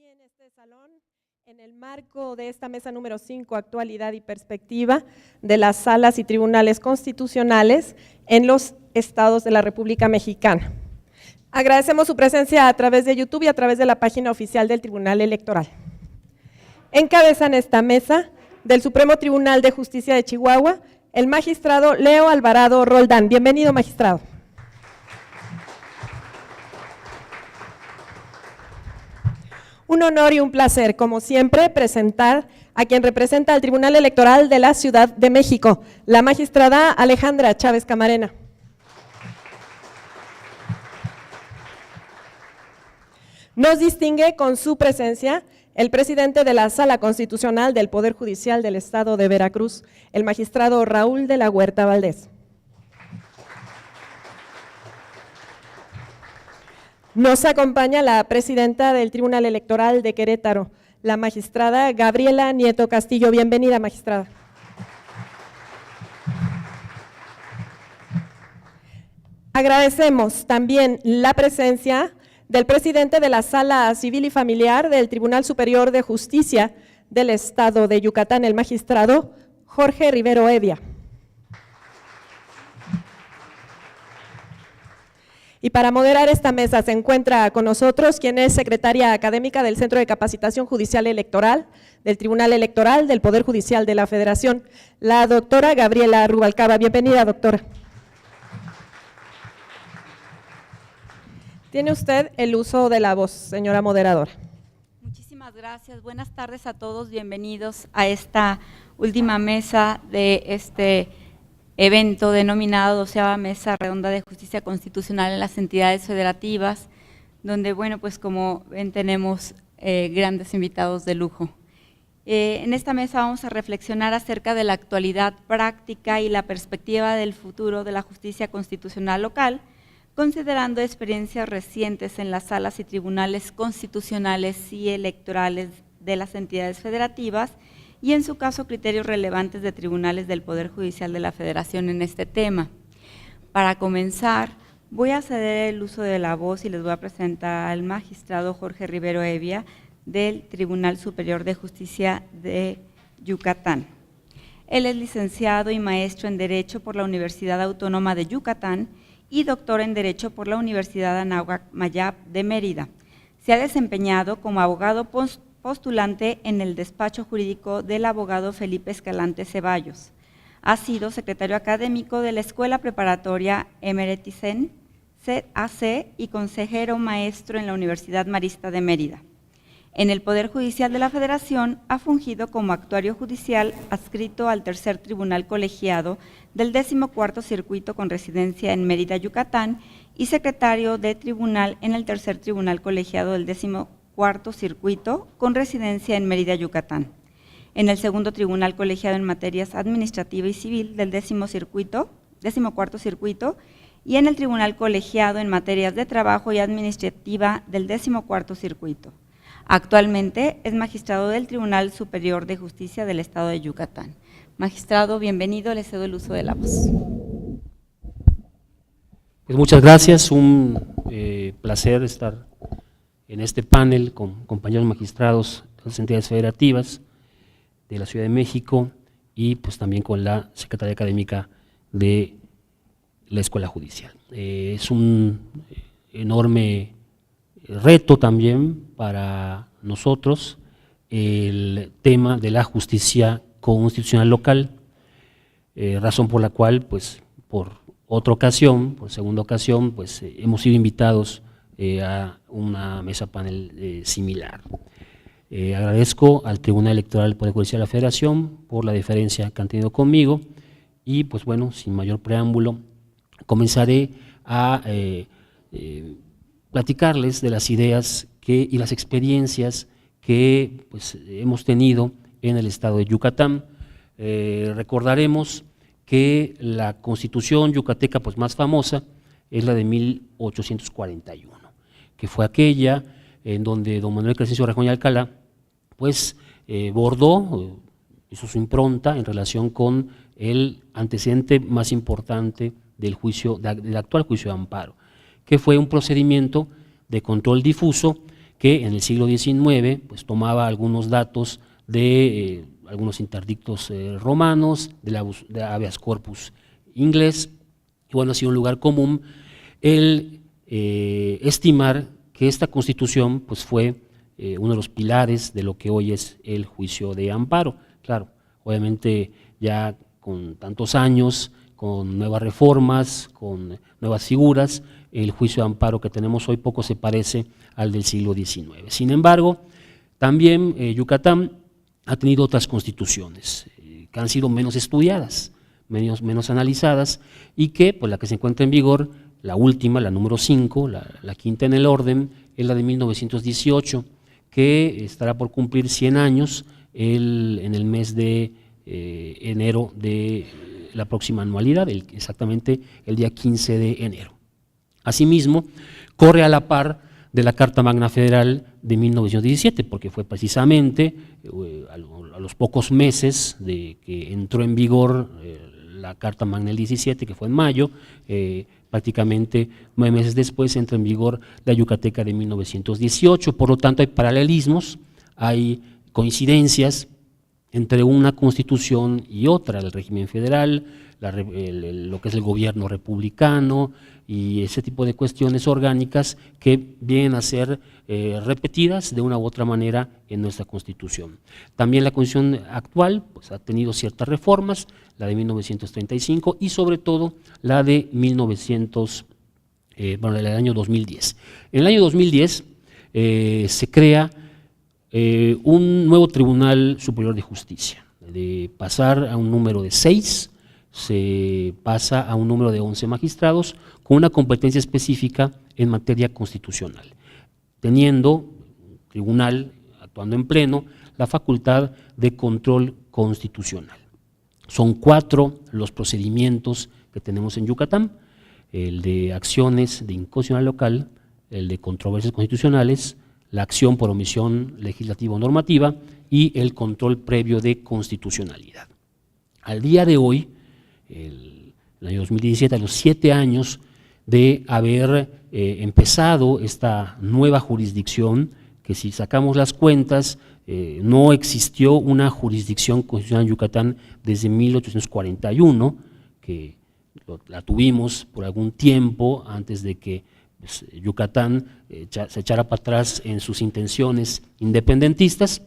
aquí en este salón, en el marco de esta mesa número 5, Actualidad y Perspectiva de las Salas y Tribunales Constitucionales en los estados de la República Mexicana. Agradecemos su presencia a través de YouTube y a través de la página oficial del Tribunal Electoral. Encabezan esta mesa del Supremo Tribunal de Justicia de Chihuahua, el magistrado Leo Alvarado Roldán. Bienvenido, magistrado. Un honor y un placer, como siempre, presentar a quien representa al Tribunal Electoral de la Ciudad de México, la magistrada Alejandra Chávez Camarena. Nos distingue con su presencia el presidente de la Sala Constitucional del Poder Judicial del Estado de Veracruz, el magistrado Raúl de la Huerta Valdés. Nos acompaña la presidenta del Tribunal Electoral de Querétaro, la magistrada Gabriela Nieto Castillo. Bienvenida, magistrada. Agradecemos también la presencia del presidente de la Sala Civil y Familiar del Tribunal Superior de Justicia del Estado de Yucatán, el magistrado Jorge Rivero Evia. Y para moderar esta mesa se encuentra con nosotros quien es secretaria académica del Centro de Capacitación Judicial Electoral del Tribunal Electoral del Poder Judicial de la Federación, la doctora Gabriela Rubalcaba. Bienvenida, doctora. Tiene usted el uso de la voz, señora moderadora. Muchísimas gracias. Buenas tardes a todos. Bienvenidos a esta última mesa de este evento denominado 12ª Mesa Redonda de Justicia Constitucional en las entidades federativas, donde, bueno, pues como ven tenemos grandes invitados de lujo. En esta mesa vamos a reflexionar acerca de la actualidad práctica y la perspectiva del futuro de la justicia constitucional local, considerando experiencias recientes en las salas y tribunales constitucionales y electorales de las entidades federativas y en su caso criterios relevantes de tribunales del Poder Judicial de la Federación en este tema. Para comenzar, voy a ceder el uso de la voz y les voy a presentar al magistrado Jorge Rivero Evia del Tribunal Superior de Justicia de Yucatán. Él es licenciado y maestro en Derecho por la Universidad Autónoma de Yucatán y doctor en Derecho por la Universidad Anáhuac Mayab de Mérida. Se ha desempeñado como abogado postulante en el despacho jurídico del abogado Felipe Escalante Ceballos. Ha sido secretario académico de la Escuela Preparatoria Emereticen AC y consejero maestro en la Universidad Marista de Mérida. En el Poder Judicial de la Federación ha fungido como actuario judicial adscrito al Tercer Tribunal Colegiado del 14º Circuito con residencia en Mérida, Yucatán, y secretario de tribunal en el Tercer Tribunal Colegiado del 14º Circuito con residencia en Mérida, Yucatán. En el Segundo Tribunal Colegiado en Materias Administrativa y Civil del 14º Circuito y en el Tribunal Colegiado en Materias de Trabajo y Administrativa del 14º Circuito. Actualmente es magistrado del Tribunal Superior de Justicia del Estado de Yucatán. Magistrado, bienvenido, le cedo el uso de la voz. Pues muchas gracias, un placer estar en este panel con compañeros magistrados de las entidades federativas de la Ciudad de México y pues también con la secretaria académica de la Escuela Judicial. Es un enorme reto también para nosotros el tema de la justicia constitucional local, razón por la cual pues por otra ocasión, por segunda ocasión, pues hemos sido invitados a una mesa panel similar. Agradezco al Tribunal Electoral del Poder Judicial de la Federación por la deferencia que han tenido conmigo y pues bueno, sin mayor preámbulo, comenzaré a platicarles de las ideas y las experiencias que pues, hemos tenido en el estado de Yucatán. Recordaremos que la constitución yucateca pues, más famosa es la de 1841, que fue aquella en donde don Manuel Crescencio Rejón y Alcalá pues, bordó, hizo su impronta en relación con el antecedente más importante del actual juicio de amparo, que fue un procedimiento de control difuso que en el siglo XIX pues, tomaba algunos datos de algunos interdictos romanos, de habeas corpus inglés, y bueno, ha sido un lugar común el estimar que esta Constitución pues, fue uno de los pilares de lo que hoy es el juicio de amparo. Claro, obviamente ya con tantos años, con nuevas reformas, con nuevas figuras, el juicio de amparo que tenemos hoy poco se parece al del siglo XIX. Sin embargo, también Yucatán ha tenido otras constituciones que han sido menos estudiadas, menos analizadas, y que pues, la que se encuentra en vigor, la última, la número 5, la quinta en el orden, es la de 1918, que estará por cumplir 100 años en el mes de enero de la próxima anualidad, exactamente el día 15 de enero. Asimismo, corre a la par de la Carta Magna Federal de 1917, porque fue precisamente a los pocos meses de que entró en vigor la Carta Magna del 17, que fue en mayo, prácticamente 9 meses después entra en vigor la Yucateca de 1918, por lo tanto hay paralelismos, hay coincidencias entre una constitución y otra, el régimen federal, lo que es el gobierno republicano y ese tipo de cuestiones orgánicas que vienen a ser repetidas de una u otra manera en nuestra Constitución. También la Constitución actual pues, ha tenido ciertas reformas, la de 1935 y sobre todo la de el año 2010. En el año 2010 se crea un nuevo Tribunal Superior de Justicia. De pasar a un número de 6, se pasa a un número de 11 magistrados con una competencia específica en materia constitucional, teniendo tribunal, actuando en pleno, la facultad de control constitucional. Son 4 los procedimientos que tenemos en Yucatán: el de acciones de inconstitucionalidad local, el de controversias constitucionales, la acción por omisión legislativa o normativa y el control previo de constitucionalidad. Al día de hoy, el año 2017, a los 7 años de haber empezado esta nueva jurisdicción, que si sacamos las cuentas, no existió una jurisdicción constitucional en Yucatán desde 1841, que la tuvimos por algún tiempo antes de que pues, Yucatán se echara para atrás en sus intenciones independentistas.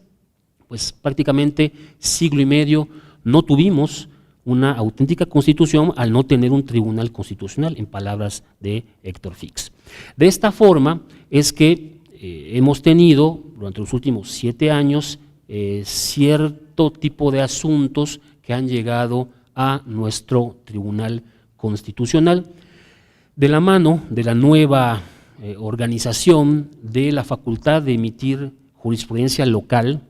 Pues prácticamente siglo y medio no tuvimos una auténtica constitución al no tener un tribunal constitucional, en palabras de Héctor Fix. De esta forma es que hemos tenido durante los últimos 7 años cierto tipo de asuntos que han llegado a nuestro tribunal constitucional, de la mano de la nueva organización de la facultad de emitir jurisprudencia local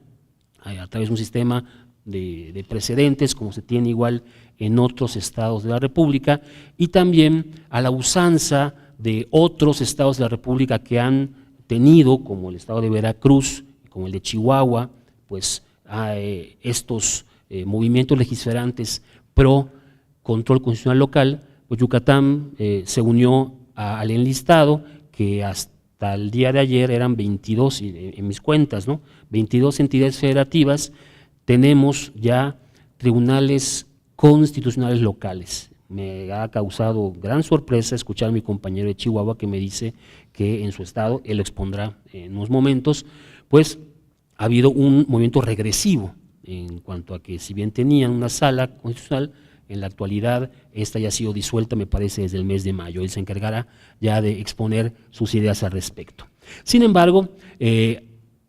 a través de un sistema de precedentes, como se tiene igual en otros estados de la República, y también a la usanza de otros estados de la República que han tenido, como el estado de Veracruz, como el de Chihuahua, pues estos movimientos legislantes pro control constitucional local. Pues Yucatán se unió al enlistado, que hasta el día de ayer eran 22, en mis cuentas, ¿no? 22 entidades federativas. Tenemos ya tribunales constitucionales locales. Me ha causado gran sorpresa escuchar a mi compañero de Chihuahua que me dice que en su estado, él lo expondrá en unos momentos, pues ha habido un movimiento regresivo en cuanto a que si bien tenían una sala constitucional, en la actualidad esta ya ha sido disuelta, me parece, desde el mes de mayo. Él se encargará ya de exponer sus ideas al respecto. Sin embargo,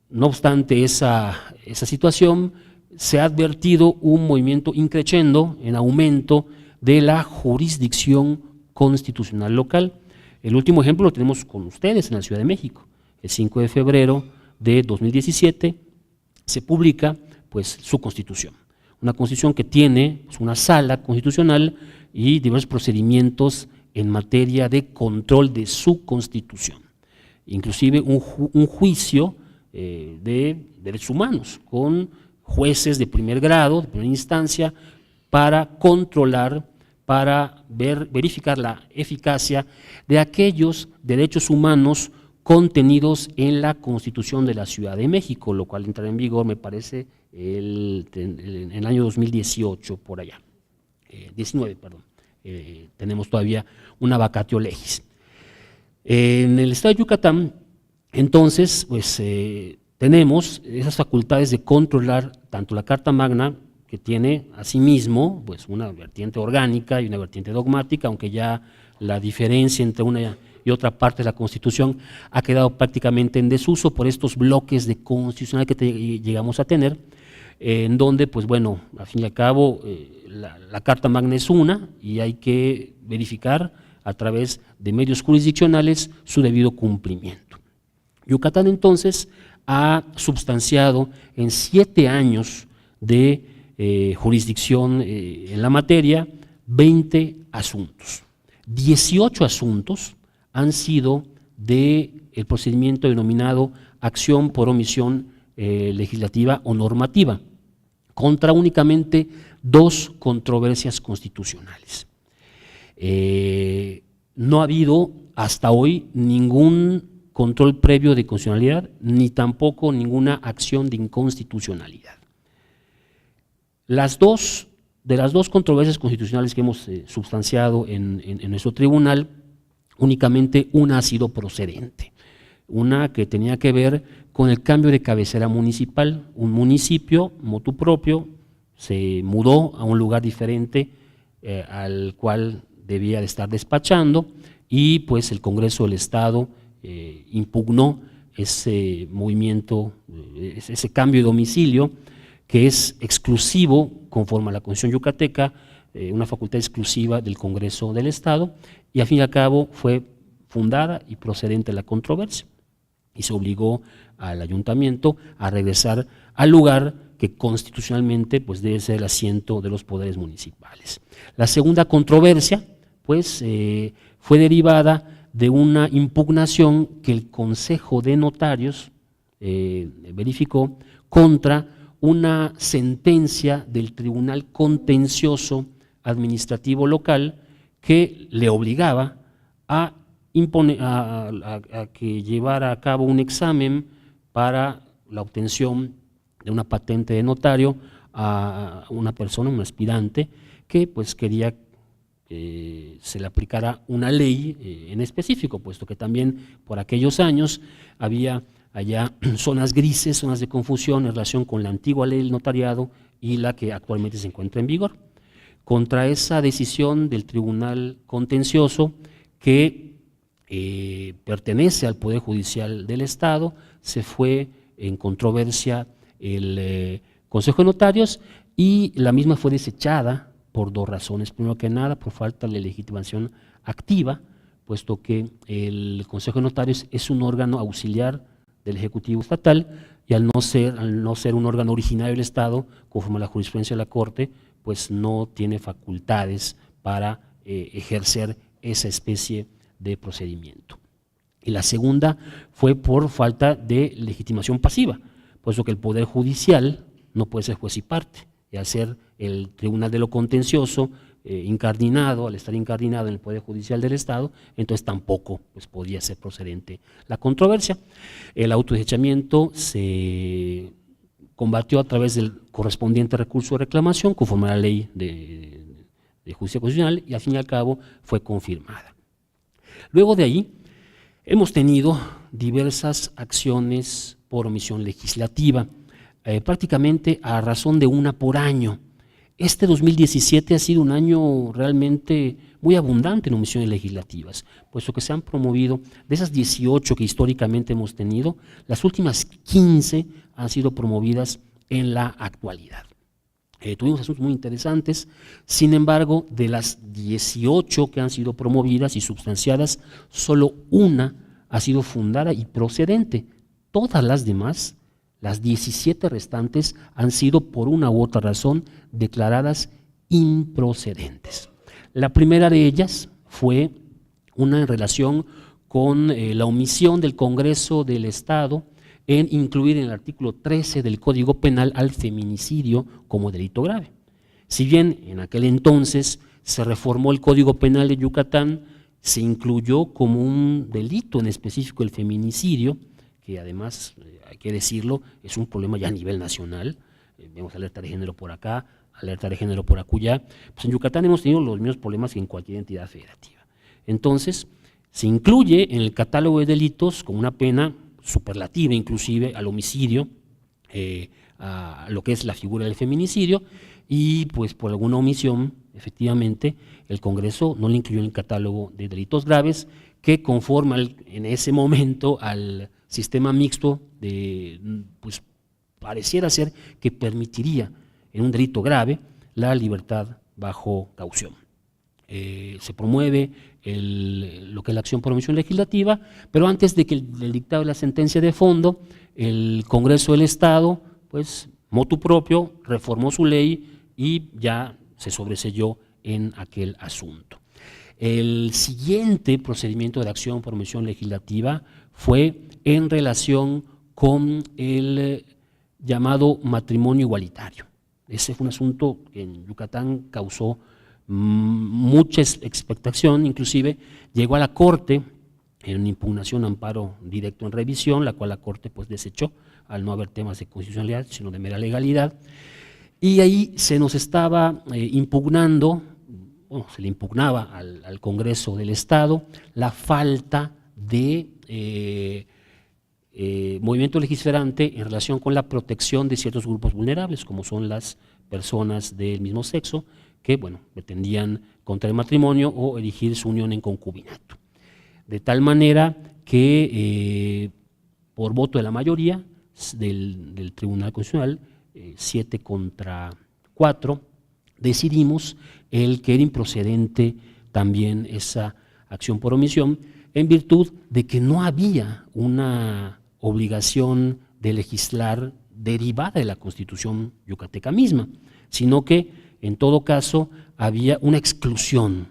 no obstante esa situación, se ha advertido un movimiento increciendo, en aumento de la jurisdicción constitucional local. El último ejemplo lo tenemos con ustedes en la Ciudad de México. El 5 de febrero de 2017 se publica pues, su Constitución. Una Constitución que tiene pues, una sala constitucional y diversos procedimientos en materia de control de su Constitución. Inclusive un juicio de derechos humanos con jueces de primer grado, de primera instancia, para controlar, para verificar la eficacia de aquellos derechos humanos contenidos en la Constitución de la Ciudad de México, lo cual entrará en vigor, me parece, en el año 2018, por allá, 19, perdón. Tenemos todavía una vacatio legis. En el Estado de Yucatán, entonces, pues tenemos esas facultades de controlar tanto la Carta Magna, que tiene asimismo pues una vertiente orgánica y una vertiente dogmática, aunque ya la diferencia entre una y otra parte de la Constitución ha quedado prácticamente en desuso por estos bloques de constitucional que llegamos a tener, en donde, pues bueno, al fin y al cabo, la Carta Magna es una y hay que verificar a través de medios jurisdiccionales su debido cumplimiento. Yucatán, entonces, ha substanciado en 7 años de jurisdicción en la materia 20 asuntos. 18 asuntos han sido del procedimiento denominado acción por omisión legislativa o normativa, contra únicamente 2 controversias constitucionales. No ha habido hasta hoy ningún control previo de constitucionalidad, ni tampoco ninguna acción de inconstitucionalidad. De las dos controversias constitucionales que hemos substanciado en nuestro tribunal, únicamente una ha sido procedente, una que tenía que ver con el cambio de cabecera municipal. Un municipio, motu propio, se mudó a un lugar diferente al cual debía de estar despachando, y pues el Congreso del Estado impugnó ese movimiento, ese cambio de domicilio, que es exclusivo, conforme a la Constitución yucateca, una facultad exclusiva del Congreso del Estado, y al fin y al cabo fue fundada y procedente la controversia, y se obligó al ayuntamiento a regresar al lugar que constitucionalmente pues debe ser el asiento de los poderes municipales. La segunda controversia pues fue derivada de una impugnación que el Consejo de Notarios verificó contra una sentencia del Tribunal Contencioso Administrativo Local que le obligaba a que llevara a cabo un examen para la obtención de una patente de notario a una persona, un aspirante, que pues quería que se le aplicara una ley en específico, puesto que también por aquellos años había allá zonas grises, zonas de confusión en relación con la antigua ley del notariado y la que actualmente se encuentra en vigor. Contra esa decisión del Tribunal Contencioso, que pertenece al Poder Judicial del Estado, se fue en controversia el Consejo de Notarios, y la misma fue desechada por 2 razones. Primero que nada, por falta de legitimación activa, puesto que el Consejo de Notarios es un órgano auxiliar del Ejecutivo Estatal, y al no ser un órgano originario del Estado, conforme a la jurisprudencia de la Corte, pues no tiene facultades para ejercer esa especie de procedimiento. Y la segunda fue por falta de legitimación pasiva, puesto que el Poder Judicial no puede ser juez y parte, y al ser el Tribunal de lo Contencioso incardinado, al estar incardinado en el Poder Judicial del Estado, entonces tampoco pues, podía ser procedente la controversia. El autodesechamiento se combatió a través del correspondiente recurso de reclamación, conforme a la ley de justicia constitucional, y al fin y al cabo fue confirmada. Luego de ahí hemos tenido diversas acciones por omisión legislativa, prácticamente a razón de una por año. Este 2017 ha sido un año realmente muy abundante en omisiones legislativas, puesto que se han promovido, de esas 18 que históricamente hemos tenido, las últimas 15 han sido promovidas en la actualidad. Tuvimos asuntos muy interesantes. Sin embargo, de las 18 que han sido promovidas y substanciadas, solo una ha sido fundada y procedente. Todas las demás, las 17 restantes, han sido por una u otra razón declaradas improcedentes. La primera de ellas fue una en relación con la omisión del Congreso del Estado en incluir en el artículo 13 del Código Penal al feminicidio como delito grave. Si bien en aquel entonces se reformó el Código Penal de Yucatán se incluyó como un delito en específico el feminicidio, que además, hay que decirlo, es un problema ya a nivel nacional. Vemos alerta de género por acá, alerta de género por acullá. Pues en Yucatán hemos tenido los mismos problemas que en cualquier entidad federativa. Entonces, se incluye en el catálogo de delitos con una pena superlativa inclusive al homicidio, a lo que es la figura del feminicidio, y pues por alguna omisión, efectivamente, el Congreso no lo incluyó en el catálogo de delitos graves, que conforma en ese momento al sistema mixto, pues pareciera ser que permitiría en un delito grave la libertad bajo caución. Se promueve lo que es la acción por omisión legislativa, pero antes de que el dictado de la sentencia de fondo, el Congreso del Estado, pues motu propio, reformó su ley y ya se sobreseyó en aquel asunto. El siguiente procedimiento de acción por omisión legislativa fue en relación con el llamado matrimonio igualitario. Ese fue un asunto que en Yucatán causó mucha expectación, inclusive llegó a la Corte en una impugnación, amparo directo en revisión, la cual la Corte pues desechó al no haber temas de constitucionalidad, sino de mera legalidad, y ahí se nos estaba impugnando, se le impugnaba al Congreso del Estado la falta de movimiento legisladorante en relación con la protección de ciertos grupos vulnerables, como son las personas del mismo sexo, que bueno, pretendían contraer matrimonio o erigir su unión en concubinato. De tal manera que por voto de la mayoría del Tribunal Constitucional, 7 contra 4, decidimos el que era improcedente también esa acción por omisión, en virtud de que no había una obligación de legislar derivada de la Constitución yucateca misma, sino que en todo caso había una exclusión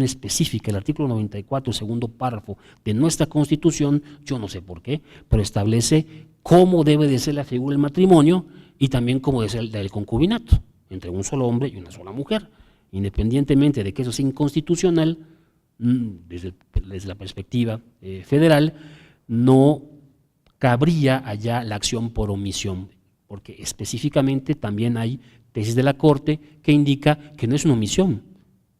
específica. El artículo 94, segundo párrafo de nuestra Constitución, yo no sé por qué, pero establece cómo debe de ser la figura del matrimonio y también cómo debe ser el concubinato, entre un solo hombre y una sola mujer. Independientemente de que eso sea inconstitucional, desde la perspectiva federal, no cabría allá la acción por omisión, porque específicamente también hay tesis de la Corte que indica que no es una omisión,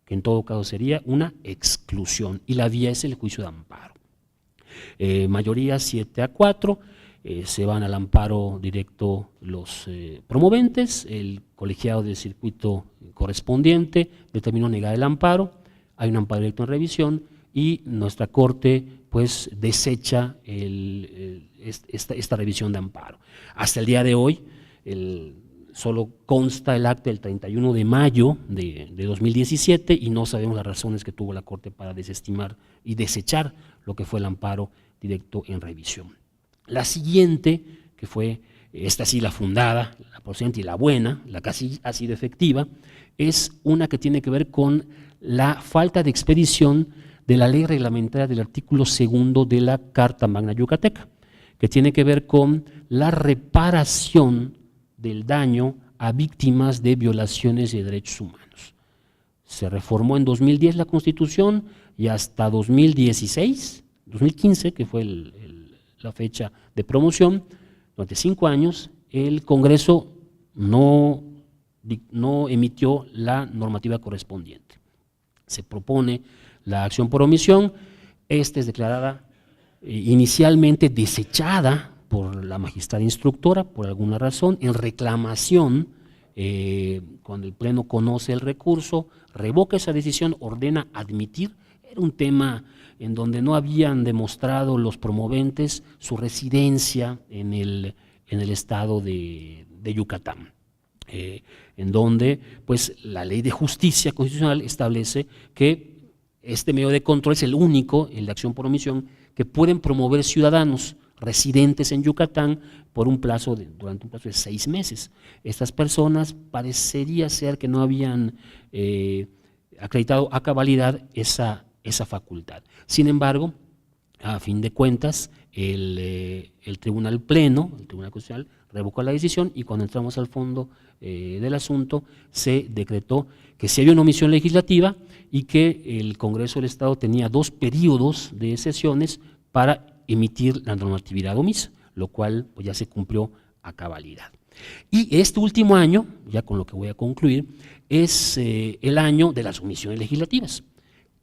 que en todo caso sería una exclusión, y la vía es el juicio de amparo. Mayoría 7-4, se van al amparo directo los promoventes, el colegiado del circuito correspondiente determinó negar el amparo, hay un amparo directo en revisión y nuestra Corte pues desecha esta revisión de amparo. Hasta el día de hoy, solo consta el acta del 31 de mayo de 2017 y no sabemos las razones que tuvo la Corte para desestimar y desechar lo que fue el amparo directo en revisión. La siguiente, que fue esta sí la fundada, la procedente y la buena, la que ha sido efectiva, es una que tiene que ver con la falta de expedición de la ley reglamentaria del artículo 2 de la Carta Magna Yucateca, que tiene que ver con la reparación del daño a víctimas de violaciones de derechos humanos. Se reformó en 2010 la Constitución y hasta 2015, que fue la fecha de promoción, durante 5 años el Congreso no emitió la normativa correspondiente. Se propone la acción por omisión, esta es declarada inicialmente desechada por la magistrada instructora, por alguna razón, en reclamación, cuando el Pleno conoce el recurso, revoca esa decisión, ordena admitir. Era un tema en donde no habían demostrado los promoventes su residencia en el estado de Yucatán, en donde pues la ley de justicia constitucional establece que este medio de control es el único, el de acción por omisión, que pueden promover ciudadanos residentes en Yucatán durante un plazo de 6 meses. Estas personas parecería ser que no habían acreditado a cabalidad esa facultad. Sin embargo, a fin de cuentas, el Tribunal Pleno, el Tribunal Constitucional, revocó la decisión y cuando entramos al fondo del asunto se decretó que si había una omisión legislativa, y que el Congreso del Estado tenía 2 periodos de sesiones para emitir la normatividad omisa, lo cual pues, ya se cumplió a cabalidad. Y este último año, ya con lo que voy a concluir, es el año de las omisiones legislativas.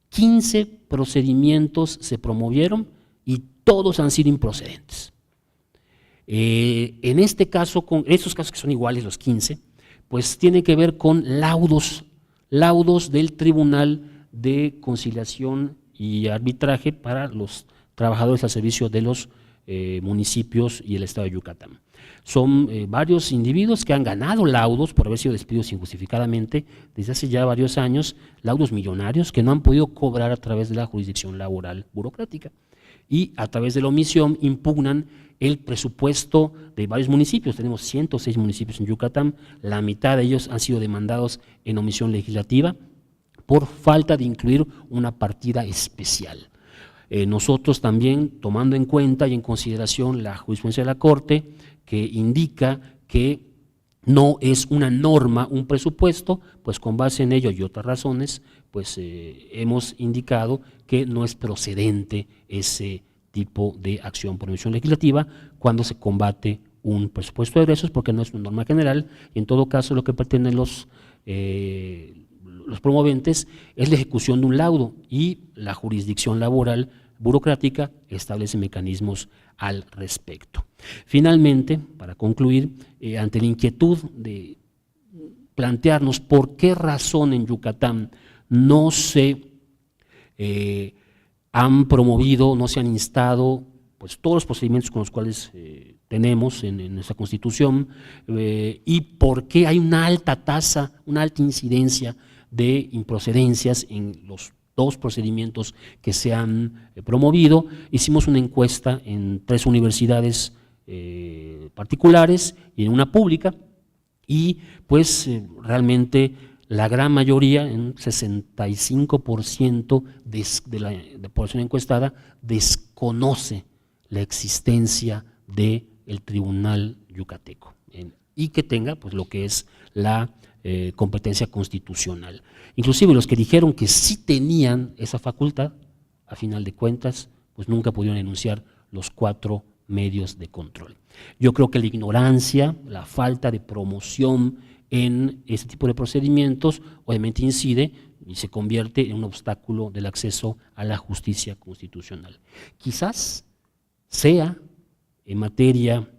15 procedimientos se promovieron y todos han sido improcedentes. En este caso, con estos casos que son iguales los 15, pues tiene que ver con laudos del Tribunal de Conciliación y Arbitraje para los trabajadores al servicio de los municipios y el Estado de Yucatán. Son varios individuos que han ganado laudos por haber sido despedidos injustificadamente desde hace ya varios años, laudos millonarios que no han podido cobrar a través de la jurisdicción laboral burocrática y a través de la omisión impugnan el presupuesto de varios municipios. Tenemos 106 municipios en Yucatán, la mitad de ellos han sido demandados en omisión legislativa por falta de incluir una partida especial. Nosotros también, tomando en cuenta y en consideración la jurisprudencia de la Corte, que indica que no es una norma un presupuesto, pues con base en ello y otras razones, pues hemos indicado que no es procedente ese tipo de acción por omisión legislativa cuando se combate un presupuesto de egresos, porque no es una norma general, y en todo caso lo que pretenden los promoventes es la ejecución de un laudo, y la jurisdicción laboral burocrática establece mecanismos al respecto. Finalmente, para concluir, ante la inquietud de plantearnos por qué razón en Yucatán no se han promovido, no se han instado pues, todos los procedimientos con los cuales tenemos en nuestra Constitución, y por qué hay una alta tasa, una alta incidencia de improcedencias en los 2 procedimientos que se han promovido. Hicimos una encuesta en 3 universidades particulares y en una pública, y pues realmente la gran mayoría, un 65% de la población encuestada, desconoce la existencia del Tribunal Yucateco y que tenga pues lo que es la competencia constitucional. Inclusive los que dijeron que sí tenían esa facultad, a final de cuentas, pues nunca pudieron enunciar los 4 medios de control. Yo creo que la ignorancia, la falta de promoción en este tipo de procedimientos, obviamente incide y se convierte en un obstáculo del acceso a la justicia constitucional. Quizás sea en materia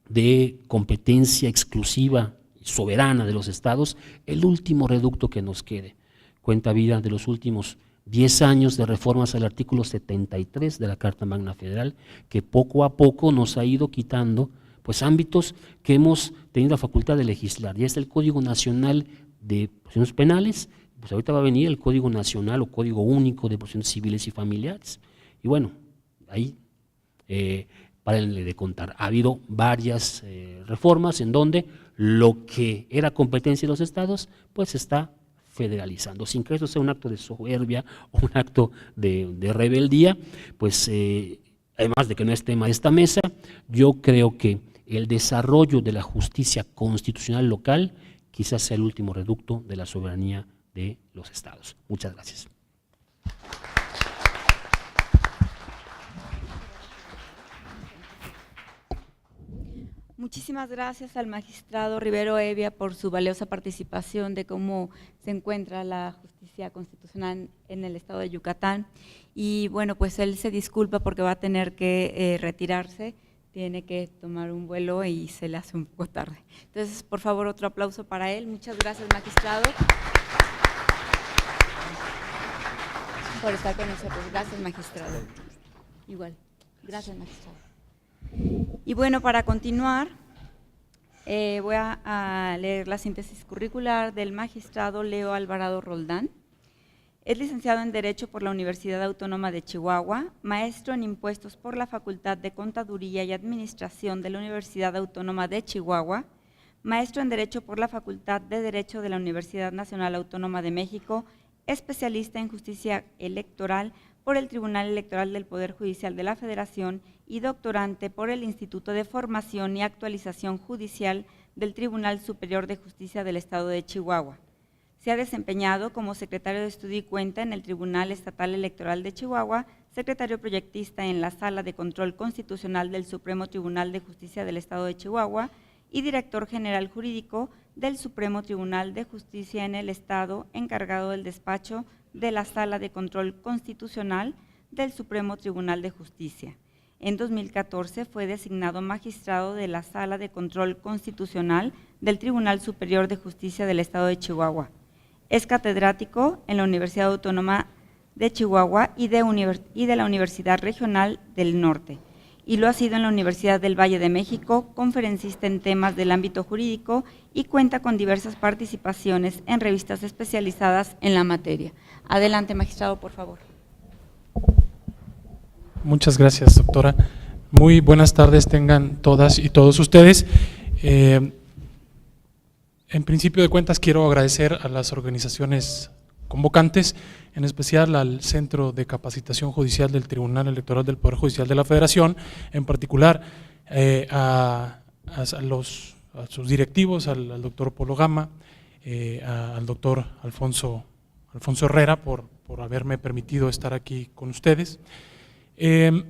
de competencia exclusiva soberana de los estados, el último reducto que nos quede. Cuenta vida de los últimos 10 años de reformas al artículo 73 de la Carta Magna Federal, que poco a poco nos ha ido quitando pues ámbitos que hemos tenido la facultad de legislar. Ya está el Código Nacional de Procedimientos Penales, pues ahorita va a venir el Código Nacional o Código Único de Procedimientos Civiles y Familiares. Y bueno, ahí párenle de contar. Ha habido varias reformas en donde lo que era competencia de los estados, pues se está federalizando, sin que eso sea un acto de soberbia o un acto de rebeldía, pues además de que no es tema de esta mesa, yo creo que el desarrollo de la justicia constitucional local quizás sea el último reducto de la soberanía de los estados. Muchas gracias. Muchísimas gracias al magistrado Rivero Evia por su valiosa participación de cómo se encuentra la justicia constitucional en el estado de Yucatán. Y bueno, pues él se disculpa porque va a tener que retirarse, tiene que tomar un vuelo y se le hace un poco tarde. Entonces, por favor, otro aplauso para él. Muchas gracias, magistrado, por estar con nosotros. Gracias, magistrado. Igual. Gracias, magistrado. Y bueno, para continuar, voy a leer la síntesis curricular del magistrado Leo Alvarado Roldán. Es licenciado en Derecho por la Universidad Autónoma de Chihuahua, maestro en Impuestos por la Facultad de Contaduría y Administración de la Universidad Autónoma de Chihuahua, maestro en Derecho por la Facultad de Derecho de la Universidad Nacional Autónoma de México, especialista en Justicia Electoral por el Tribunal Electoral del Poder Judicial de la Federación y doctorante por el Instituto de Formación y Actualización Judicial del Tribunal Superior de Justicia del Estado de Chihuahua. Se ha desempeñado como secretario de Estudio y Cuenta en el Tribunal Estatal Electoral de Chihuahua, secretario proyectista en la Sala de Control Constitucional del Supremo Tribunal de Justicia del Estado de Chihuahua y director general jurídico del Supremo Tribunal de Justicia en el Estado, encargado del despacho de la Sala de Control Constitucional del Supremo Tribunal de Justicia. En 2014 fue designado magistrado de la Sala de Control Constitucional del Tribunal Superior de Justicia del Estado de Chihuahua. Es catedrático en la Universidad Autónoma de Chihuahua y de la Universidad Regional del Norte, y lo ha sido en la Universidad del Valle de México, conferencista en temas del ámbito jurídico y cuenta con diversas participaciones en revistas especializadas en la materia. Adelante, magistrado, por favor. Muchas gracias, doctora. Muy buenas tardes tengan todas y todos ustedes. En principio de cuentas quiero agradecer a las organizaciones convocantes, en especial al Centro de Capacitación Judicial del Tribunal Electoral del Poder Judicial de la Federación, en particular a sus directivos, al doctor Polo Gama, al doctor Alfonso Herrera por haberme permitido estar aquí con ustedes. El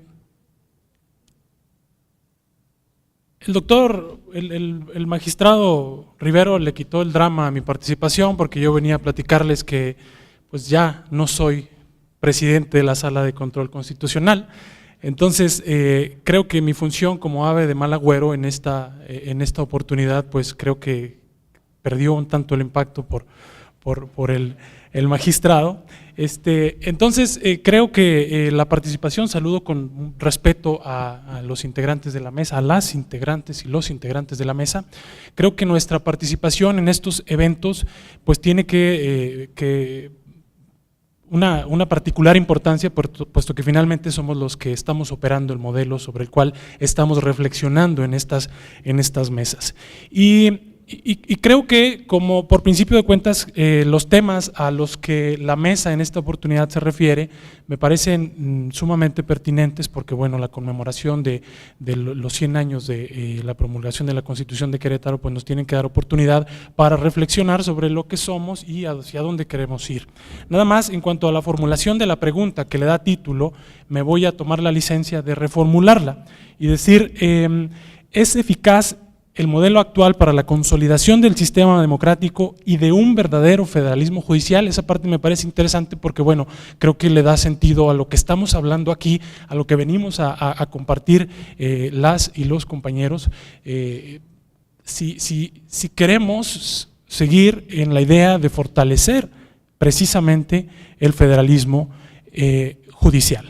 magistrado Rivero le quitó el drama a mi participación porque yo venía a platicarles que pues ya no soy presidente de la Sala de Control Constitucional. Entonces creo que mi función como ave de mal agüero en esta oportunidad pues creo que perdió un tanto el impacto por el magistrado. Entonces creo que la participación, saludo con respeto a los integrantes de la mesa, a las integrantes y los integrantes de la mesa. Creo que nuestra participación en estos eventos pues tiene una particular importancia, puesto que finalmente somos los que estamos operando el modelo sobre el cual estamos reflexionando en estas mesas. Y creo que, como por principio de cuentas, los temas a los que la mesa en esta oportunidad se refiere me parecen sumamente pertinentes porque, bueno, la conmemoración de los 100 años de la promulgación de la Constitución de Querétaro pues nos tienen que dar oportunidad para reflexionar sobre lo que somos y hacia dónde queremos ir. Nada más, en cuanto a la formulación de la pregunta que le da título, me voy a tomar la licencia de reformularla y decir, ¿es eficaz el modelo actual para la consolidación del sistema democrático y de un verdadero federalismo judicial? Esa parte me parece interesante porque, bueno, creo que le da sentido a lo que estamos hablando aquí, a lo que venimos a compartir las y los compañeros. Si queremos seguir en la idea de fortalecer precisamente el federalismo judicial.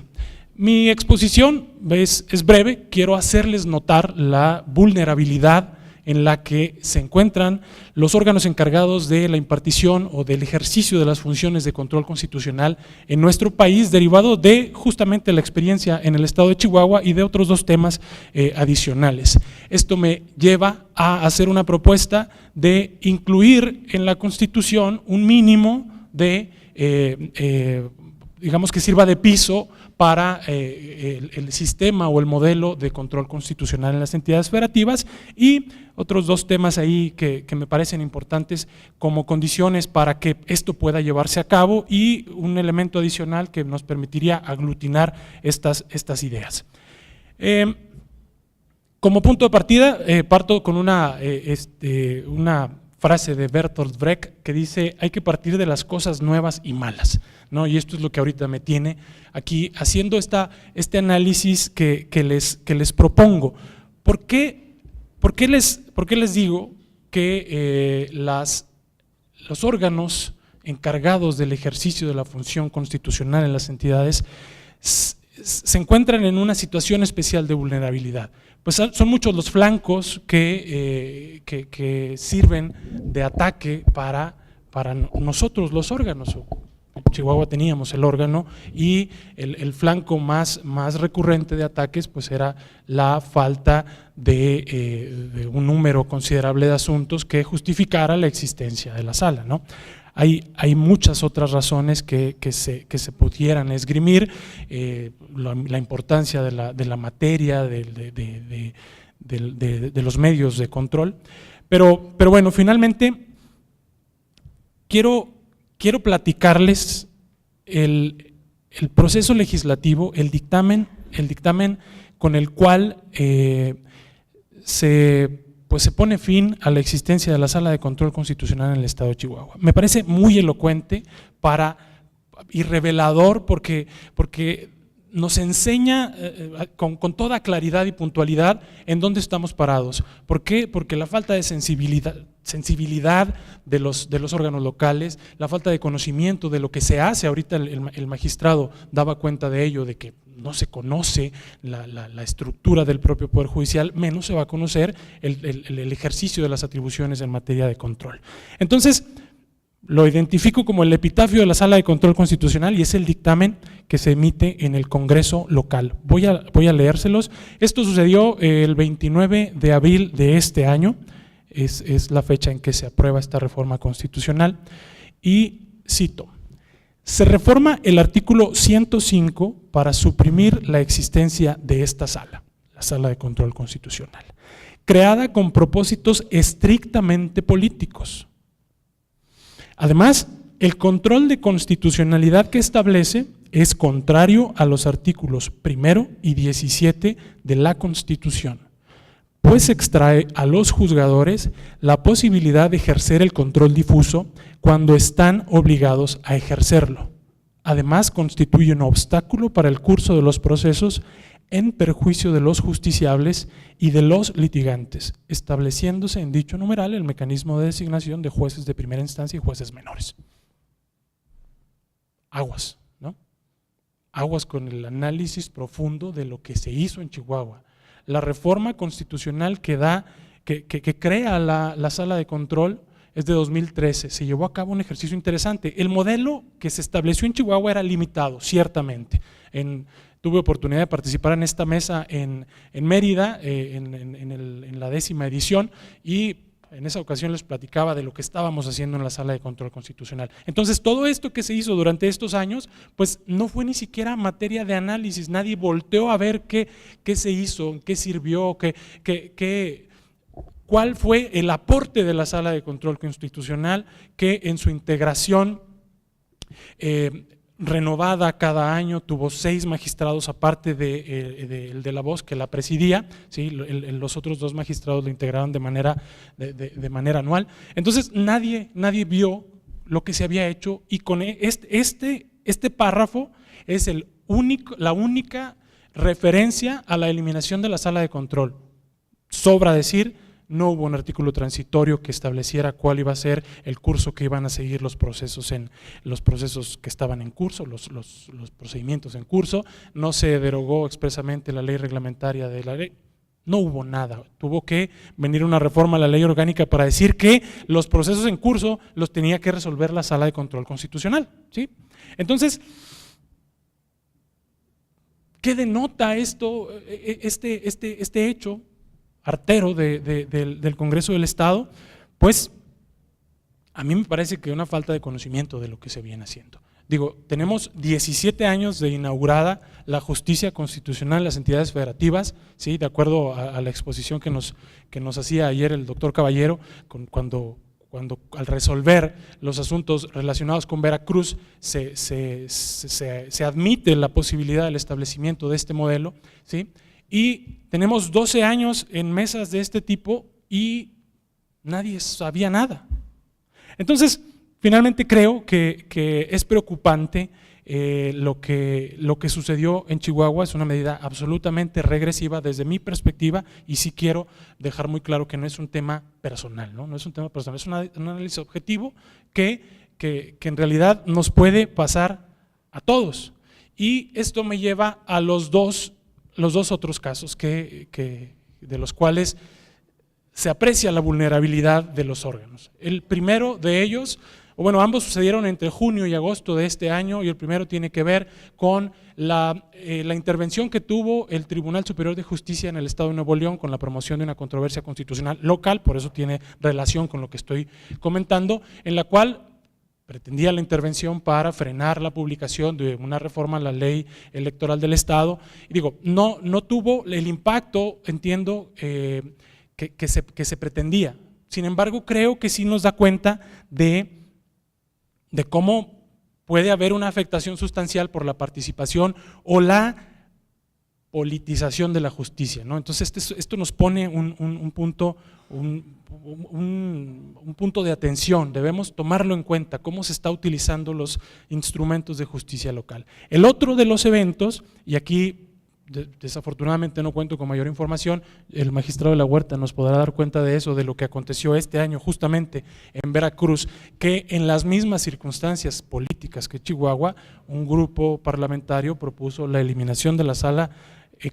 Mi exposición es breve, quiero hacerles notar la vulnerabilidad en la que se encuentran los órganos encargados de la impartición o del ejercicio de las funciones de control constitucional en nuestro país, derivado de justamente la experiencia en el estado de Chihuahua y de otros dos temas adicionales. Esto me lleva a hacer una propuesta de incluir en la Constitución un mínimo de, digamos que sirva de piso para el sistema o el modelo de control constitucional en las entidades federativas, y otros dos temas ahí que me parecen importantes como condiciones para que esto pueda llevarse a cabo, y un elemento adicional que nos permitiría aglutinar estas ideas. Como punto de partida, parto con una frase de Bertolt Brecht que dice: hay que partir de las cosas nuevas y malas, ¿no? Y esto es lo que ahorita me tiene aquí haciendo este análisis que les propongo. ¿Por qué les digo que los órganos encargados del ejercicio de la función constitucional en las entidades se encuentran en una situación especial de vulnerabilidad? Pues son muchos los flancos que sirven de ataque para nosotros los órganos. En Chihuahua teníamos el órgano, y el flanco más recurrente de ataques pues era la falta de un número considerable de asuntos que justificara la existencia de la sala, ¿no? Hay muchas otras razones que se pudieran esgrimir, la importancia de la materia, de los medios de control, pero bueno, finalmente quiero platicarles el proceso legislativo, el dictamen con el cual se pone fin a la existencia de la Sala de Control Constitucional en el Estado de Chihuahua. Me parece muy elocuente y revelador porque nos enseña con toda claridad y puntualidad en dónde estamos parados. ¿Por qué? Porque la falta de sensibilidad de los órganos locales, la falta de conocimiento de lo que se hace, ahorita el magistrado daba cuenta de ello, de que no se conoce la estructura del propio Poder Judicial, menos se va a conocer el ejercicio de las atribuciones en materia de control. Entonces, lo identifico como el epitafio de la Sala de Control Constitucional y es el dictamen que se emite en el Congreso local. Voy a leérselos. Esto sucedió el 29 de abril de este año, es la fecha en que se aprueba esta reforma constitucional, y cito: se reforma el artículo 105 para suprimir la existencia de esta sala, la Sala de Control Constitucional, creada con propósitos estrictamente políticos. Además, el control de constitucionalidad que establece es contrario a los artículos 1 y 17 de la Constitución, pues extrae a los juzgadores la posibilidad de ejercer el control difuso cuando están obligados a ejercerlo. Además, constituye un obstáculo para el curso de los procesos en perjuicio de los justiciables y de los litigantes, estableciéndose en dicho numeral el mecanismo de designación de jueces de primera instancia y jueces menores. Aguas, ¿no? Aguas con el análisis profundo de lo que se hizo en Chihuahua. La reforma constitucional que crea la Sala de Control es de 2013, se llevó a cabo un ejercicio interesante. El modelo que se estableció en Chihuahua era limitado, ciertamente. Tuve oportunidad de participar en esta mesa en Mérida, en la 10ª edición, y en esa ocasión les platicaba de lo que estábamos haciendo en la Sala de Control Constitucional. Entonces, todo esto que se hizo durante estos años, pues no fue ni siquiera materia de análisis, nadie volteó a ver qué se hizo, qué sirvió, cuál fue el aporte de la Sala de Control Constitucional, que en su integración renovada cada año tuvo 6 magistrados aparte de la voz que la presidía, ¿sí? Los otros 2 magistrados lo integraron de manera anual. Entonces nadie vio lo que se había hecho, y con este párrafo es la única referencia a la eliminación de la Sala de Control. Sobra decir, no hubo un artículo transitorio que estableciera cuál iba a ser el curso que iban a seguir los procesos que estaban en curso, los procedimientos en curso. No se derogó expresamente la ley reglamentaria de la ley. No hubo nada. Tuvo que venir una reforma a la ley orgánica para decir que los procesos en curso los tenía que resolver la Sala de Control Constitucional, ¿sí? Entonces, ¿qué denota esto, este hecho artero del Congreso del Estado? Pues a mí me parece que una falta de conocimiento de lo que se viene haciendo. Digo, tenemos 17 años de inaugurada la justicia constitucional en las entidades federativas, ¿sí? De acuerdo a la exposición que nos hacía ayer el doctor Caballero, cuando al resolver los asuntos relacionados con Veracruz se admite la posibilidad del establecimiento de este modelo, ¿sí? Y tenemos 12 años en mesas de este tipo y nadie sabía nada. Entonces, finalmente creo que es preocupante lo que sucedió en Chihuahua. Es una medida absolutamente regresiva desde mi perspectiva, y sí quiero dejar muy claro que no es un tema personal, no es un tema personal, es un análisis objetivo que en realidad nos puede pasar a todos. Y esto me lleva a los dos otros casos de los cuales se aprecia la vulnerabilidad de los órganos. El primero de ellos, ambos sucedieron entre junio y agosto de este año, y el primero tiene que ver con la intervención que tuvo el Tribunal Superior de Justicia en el Estado de Nuevo León con la promoción de una controversia constitucional local, por eso tiene relación con lo que estoy comentando, en la cual pretendía la intervención para frenar la publicación de una reforma a la ley electoral del Estado. Y digo, no tuvo el impacto, entiendo, que se pretendía. Sin embargo, creo que sí nos da cuenta de de cómo puede haber una afectación sustancial por la participación o la politización de la justicia, ¿no? Entonces esto nos pone un punto de atención, debemos tomarlo en cuenta, cómo se está utilizando los instrumentos de justicia local. El otro de los eventos, y aquí desafortunadamente no cuento con mayor información, el magistrado de la Huerta nos podrá dar cuenta de eso, de lo que aconteció este año justamente en Veracruz, que en las mismas circunstancias políticas que Chihuahua, un grupo parlamentario propuso la eliminación de la sala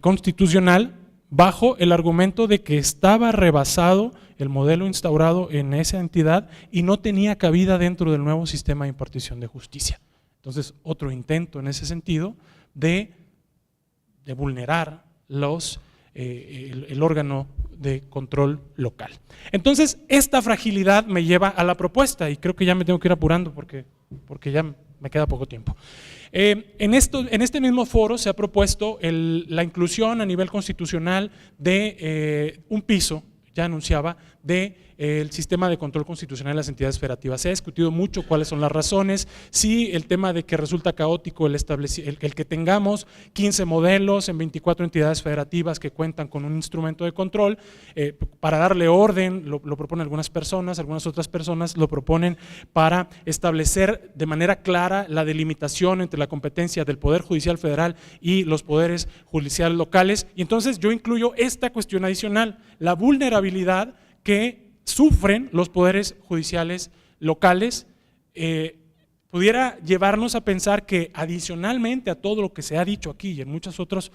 constitucional bajo el argumento de que estaba rebasado el modelo instaurado en esa entidad y no tenía cabida dentro del nuevo sistema de impartición de justicia. Entonces, otro intento en ese sentido de vulnerar el órgano de control local. Entonces, esta fragilidad me lleva a la propuesta, y creo que ya me tengo que ir apurando porque ya me queda poco tiempo. En este mismo foro se ha propuesto la inclusión a nivel constitucional de un piso, ya anunciaba, del sistema de control constitucional de las entidades federativas. Se ha discutido mucho cuáles son las razones, si el tema de que resulta caótico el que tengamos 15 modelos en 24 entidades federativas que cuentan con un instrumento de control, para darle orden, lo proponen algunas otras personas lo proponen para establecer de manera clara la delimitación entre la competencia del Poder Judicial Federal y los poderes judiciales locales, y entonces yo incluyo esta cuestión adicional, la vulnerabilidad que sufren los poderes judiciales locales. Pudiera llevarnos a pensar que adicionalmente a todo lo que se ha dicho aquí y en muchos otros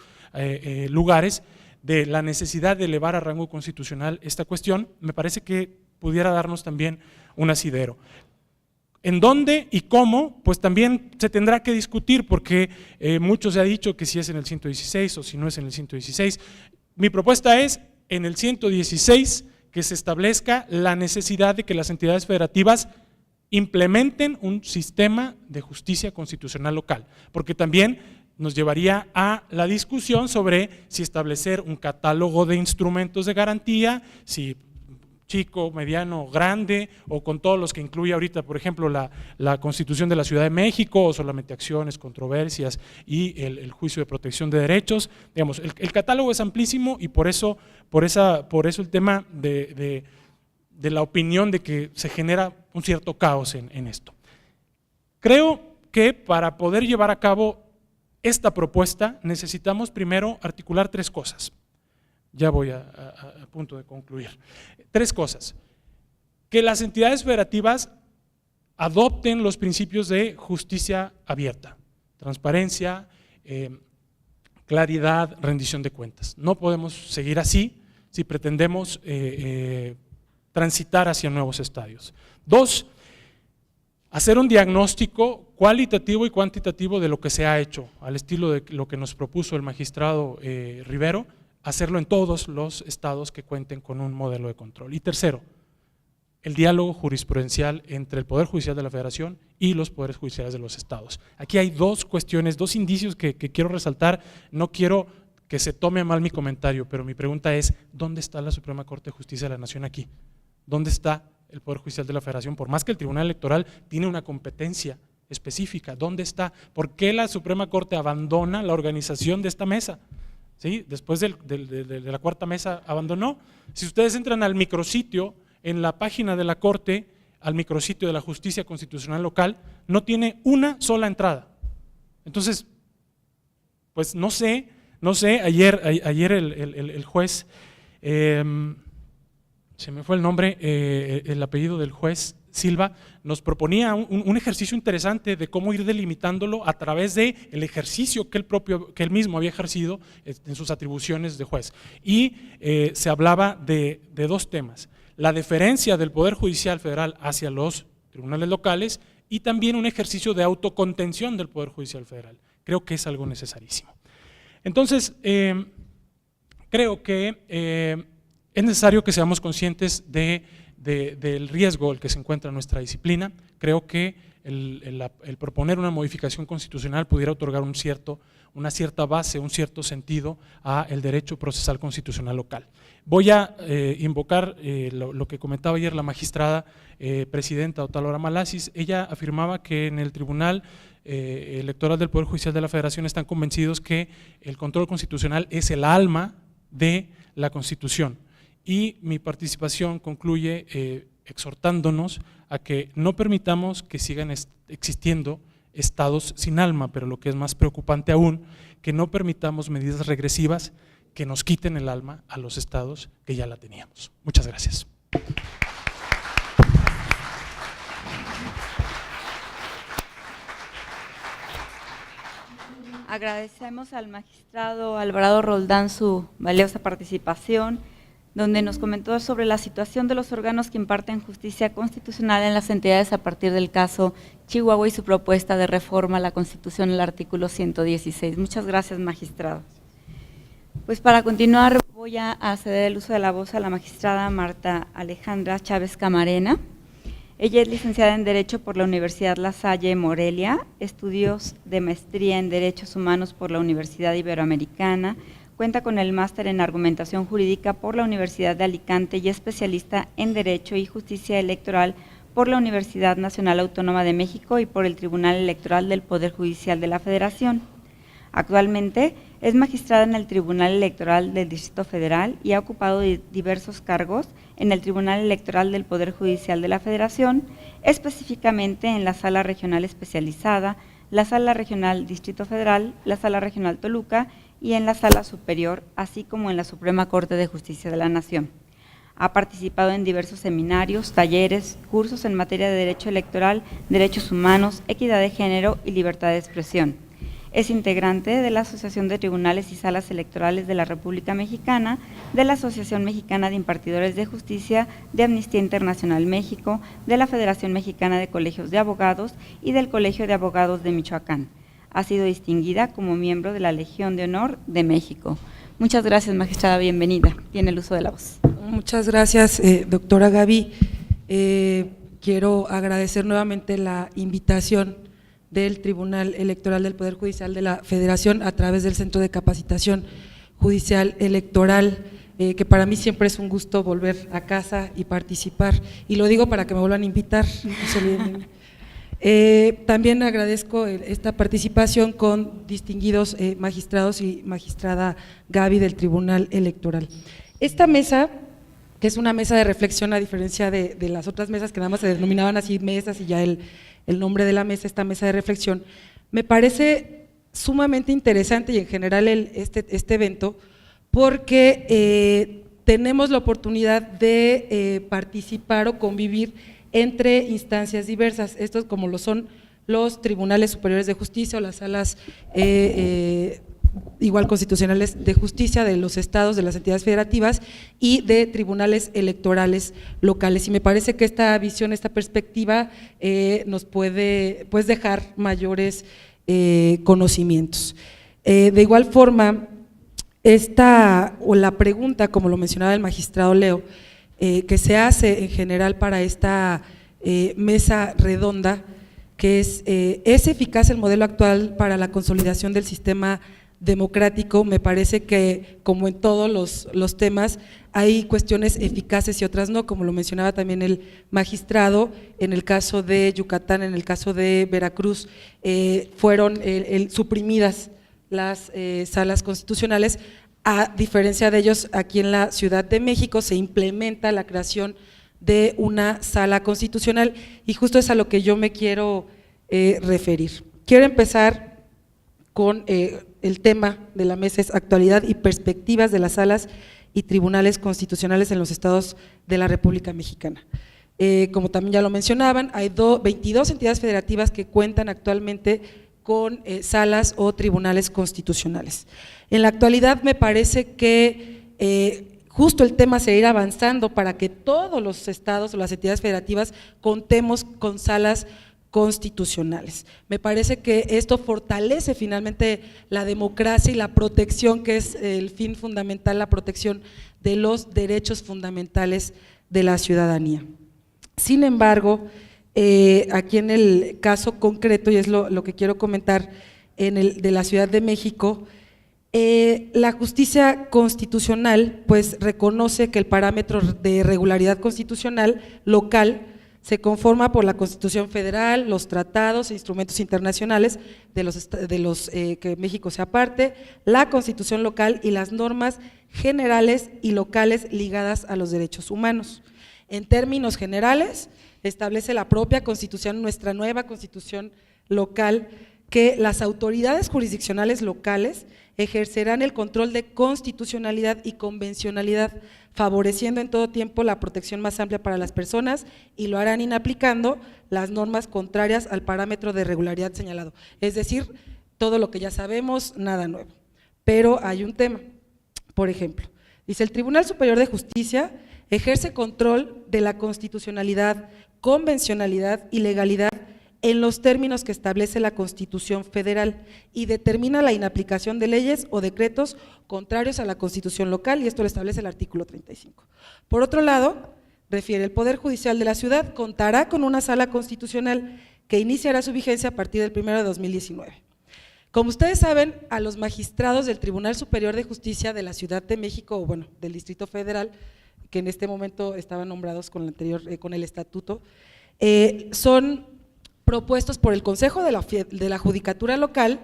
lugares de la necesidad de elevar a rango constitucional esta cuestión, me parece que pudiera darnos también un asidero. ¿En dónde y cómo? Pues también se tendrá que discutir, porque mucho se ha dicho que si es en el 116 o si no es en el 116. Mi propuesta es en el 116 que se establezca la necesidad de que las entidades federativas implementen un sistema de justicia constitucional local, porque también nos llevaría a la discusión sobre si establecer un catálogo de instrumentos de garantía, si chico, mediano, grande, o con todos los que incluye ahorita, por ejemplo, la Constitución de la Ciudad de México, o solamente acciones, controversias y el juicio de protección de derechos. Digamos, el catálogo es amplísimo, y por eso el tema de la opinión de que se genera un cierto caos en esto. Creo que para poder llevar a cabo esta propuesta necesitamos primero articular tres cosas. Ya voy a punto de concluir. Tres cosas: que las entidades federativas adopten los principios de justicia abierta, transparencia, claridad, rendición de cuentas. No podemos seguir así si pretendemos transitar hacia nuevos estadios. Dos, hacer un diagnóstico cualitativo y cuantitativo de lo que se ha hecho, al estilo de lo que nos propuso el magistrado Rivero, hacerlo en todos los estados que cuenten con un modelo de control. Y tercero, el diálogo jurisprudencial entre el Poder Judicial de la Federación y los poderes judiciales de los estados. Aquí hay dos cuestiones, dos indicios que quiero resaltar. No quiero que se tome a mal mi comentario, pero mi pregunta es: ¿dónde está la Suprema Corte de Justicia de la Nación aquí? ¿Dónde está el Poder Judicial de la Federación? Por más que el Tribunal Electoral tiene una competencia específica, ¿dónde está? ¿Por qué la Suprema Corte abandona la organización de esta mesa? ¿Sí? Después de la cuarta mesa abandonó. Si ustedes entran al micrositio, en la página de la Corte, al micrositio de la Justicia Constitucional Local, no tiene una sola entrada. Entonces, pues no sé, ayer el juez, se me fue el nombre, el apellido del juez Silva, nos proponía un ejercicio interesante de cómo ir delimitándolo a través del ejercicio que él mismo había ejercido en sus atribuciones de juez. Y se hablaba de dos temas: la deferencia del Poder Judicial Federal hacia los tribunales locales y también un ejercicio de autocontención del Poder Judicial Federal. Creo que es algo necesarísimo. Entonces, creo que es necesario que seamos conscientes de del riesgo el que se encuentra nuestra disciplina, creo que el proponer una modificación constitucional pudiera otorgar una cierta base, un cierto sentido a el derecho procesal constitucional local. Voy a invocar lo que comentaba ayer la magistrada presidenta Otalora Malasis. Ella afirmaba que en el Tribunal Electoral del Poder Judicial de la Federación están convencidos que el control constitucional es el alma de la Constitución, y mi participación concluye exhortándonos a que no permitamos que sigan existiendo estados sin alma, pero lo que es más preocupante aún, que no permitamos medidas regresivas que nos quiten el alma a los estados que ya la teníamos. Muchas gracias. Agradecemos al magistrado Alvarado Roldán su valiosa participación, donde nos comentó sobre la situación de los órganos que imparten justicia constitucional en las entidades a partir del caso Chihuahua y su propuesta de reforma a la Constitución, el artículo 116. Muchas gracias, magistrado. Pues para continuar voy a ceder el uso de la voz a la magistrada Marta Alejandra Chávez Camarena. Ella es licenciada en Derecho por la Universidad La Salle Morelia, estudios de maestría en Derechos Humanos por la Universidad Iberoamericana, cuenta con el máster en Argumentación Jurídica por la Universidad de Alicante y especialista en Derecho y Justicia Electoral por la Universidad Nacional Autónoma de México y por el Tribunal Electoral del Poder Judicial de la Federación. Actualmente es magistrada en el Tribunal Electoral del Distrito Federal y ha ocupado diversos cargos en el Tribunal Electoral del Poder Judicial de la Federación, específicamente en la Sala Regional Especializada, la Sala Regional Distrito Federal, la Sala Regional Toluca y en la Sala Superior, así como en la Suprema Corte de Justicia de la Nación. Ha participado en diversos seminarios, talleres, cursos en materia de derecho electoral, derechos humanos, equidad de género y libertad de expresión. Es integrante de la Asociación de Tribunales y Salas Electorales de la República Mexicana, de la Asociación Mexicana de Impartidores de Justicia, de Amnistía Internacional México, de la Federación Mexicana de Colegios de Abogados y del Colegio de Abogados de Michoacán. Ha sido distinguida como miembro de la Legión de Honor de México. Muchas gracias, magistrada, bienvenida. Tiene el uso de la voz. Muchas gracias, doctora Gaby. Quiero agradecer nuevamente la invitación del Tribunal Electoral del Poder Judicial de la Federación a través del Centro de Capacitación Judicial Electoral, que para mí siempre es un gusto volver a casa y participar, y lo digo para que me vuelvan a invitar. También agradezco esta participación con distinguidos magistrados y magistrada Gaby del Tribunal Electoral. Esta mesa, que es una mesa de reflexión a diferencia de las otras mesas que nada más se denominaban así mesas y ya el nombre de la mesa, esta mesa de reflexión, me parece sumamente interesante y en general este evento, porque tenemos la oportunidad de participar o convivir entre instancias diversas, estos como lo son los tribunales superiores de justicia o las salas igual constitucionales de justicia de los estados, de las entidades federativas y de tribunales electorales locales, y me parece que esta visión, esta perspectiva nos puede dejar mayores conocimientos. De igual forma, la pregunta, como lo mencionaba el magistrado Leo, que se hace en general para esta mesa redonda, que ¿es eficaz el modelo actual para la consolidación del sistema democrático? Me parece que, como en todos los temas, hay cuestiones eficaces y otras no, como lo mencionaba también el magistrado. En el caso de Yucatán, en el caso de Veracruz, fueron suprimidas las salas constitucionales. A diferencia de ellos, aquí en la Ciudad de México se implementa la creación de una sala constitucional, y justo es a lo que yo me quiero referir. Quiero empezar con el tema de la mesa, es actualidad y perspectivas de las salas y tribunales constitucionales en los estados de la República Mexicana. Como también ya lo mencionaban, hay 22 entidades federativas que cuentan actualmente con salas o tribunales constitucionales. En la actualidad me parece que justo el tema se irá avanzando para que todos los estados o las entidades federativas contemos con salas constitucionales. Me parece que esto fortalece finalmente la democracia y la protección, que es el fin fundamental, la protección de los derechos fundamentales de la ciudadanía. Sin embargo, aquí en el caso concreto, y es lo que quiero comentar de la Ciudad de México, la justicia constitucional pues reconoce que el parámetro de regularidad constitucional local se conforma por la Constitución Federal, los tratados e instrumentos internacionales de los que México sea parte, la Constitución local y las normas generales y locales ligadas a los derechos humanos. En términos generales, establece la propia Constitución, nuestra nueva Constitución local, que las autoridades jurisdiccionales locales ejercerán el control de constitucionalidad y convencionalidad, favoreciendo en todo tiempo la protección más amplia para las personas y lo harán inaplicando las normas contrarias al parámetro de regularidad señalado. Es decir, todo lo que ya sabemos, nada nuevo. Pero hay un tema, por ejemplo, dice el Tribunal Superior de Justicia ejerce control de la constitucionalidad, convencionalidad y legalidad en los términos que establece la Constitución Federal y determina la inaplicación de leyes o decretos contrarios a la Constitución local, y esto lo establece el artículo 35. Por otro lado, refiere el Poder Judicial de la Ciudad contará con una sala constitucional que iniciará su vigencia a partir del 1 de 2019. Como ustedes saben, a los magistrados del Tribunal Superior de Justicia de la Ciudad de México, o bueno, del Distrito Federal, que en este momento estaban nombrados con el estatuto, son propuestos por el Consejo de la Judicatura Local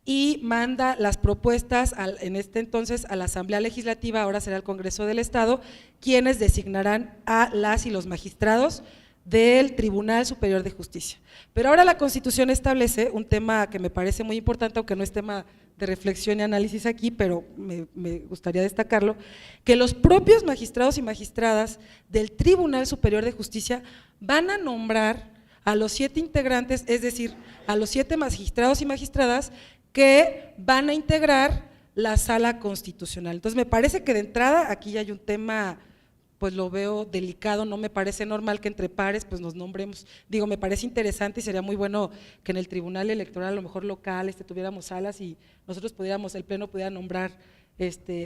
y manda las propuestas en este entonces a la Asamblea Legislativa, ahora será el Congreso del Estado, quienes designarán a las y los magistrados del Tribunal Superior de Justicia. Pero ahora la Constitución establece un tema que me parece muy importante, aunque no es tema de reflexión y análisis aquí, pero me gustaría destacarlo, que los propios magistrados y magistradas del Tribunal Superior de Justicia van a nombrar a los 7 integrantes, es decir, a los 7 magistrados y magistradas que van a integrar la sala constitucional. Entonces me parece que de entrada aquí ya hay un tema, pues lo veo delicado, no me parece normal que entre pares pues nos nombremos, digo, me parece interesante y sería muy bueno que en el Tribunal Electoral, a lo mejor local, tuviéramos salas y nosotros pudiéramos, el Pleno pudiera nombrar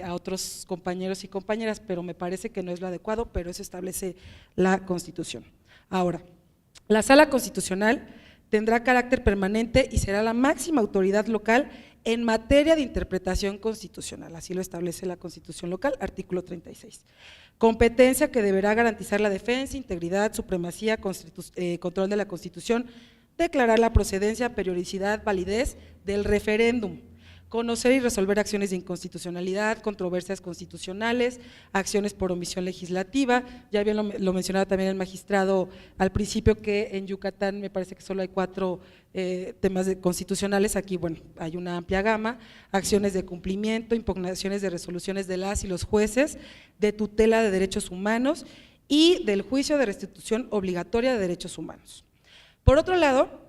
a otros compañeros y compañeras, pero me parece que no es lo adecuado, pero eso establece la Constitución. Ahora, la Sala Constitucional tendrá carácter permanente y será la máxima autoridad local en materia de interpretación constitucional, así lo establece la Constitución local, artículo 36. Competencia que deberá garantizar la defensa, integridad, supremacía, control de la Constitución, declarar la procedencia, periodicidad, validez del referéndum, conocer y resolver acciones de inconstitucionalidad, controversias constitucionales, acciones por omisión legislativa, ya bien lo mencionaba también el magistrado al principio que en Yucatán me parece que solo hay 4 temas constitucionales, aquí bueno, hay una amplia gama, acciones de cumplimiento, impugnaciones de resoluciones de las y los jueces, de tutela de derechos humanos y del juicio de restitución obligatoria de derechos humanos. Por otro lado,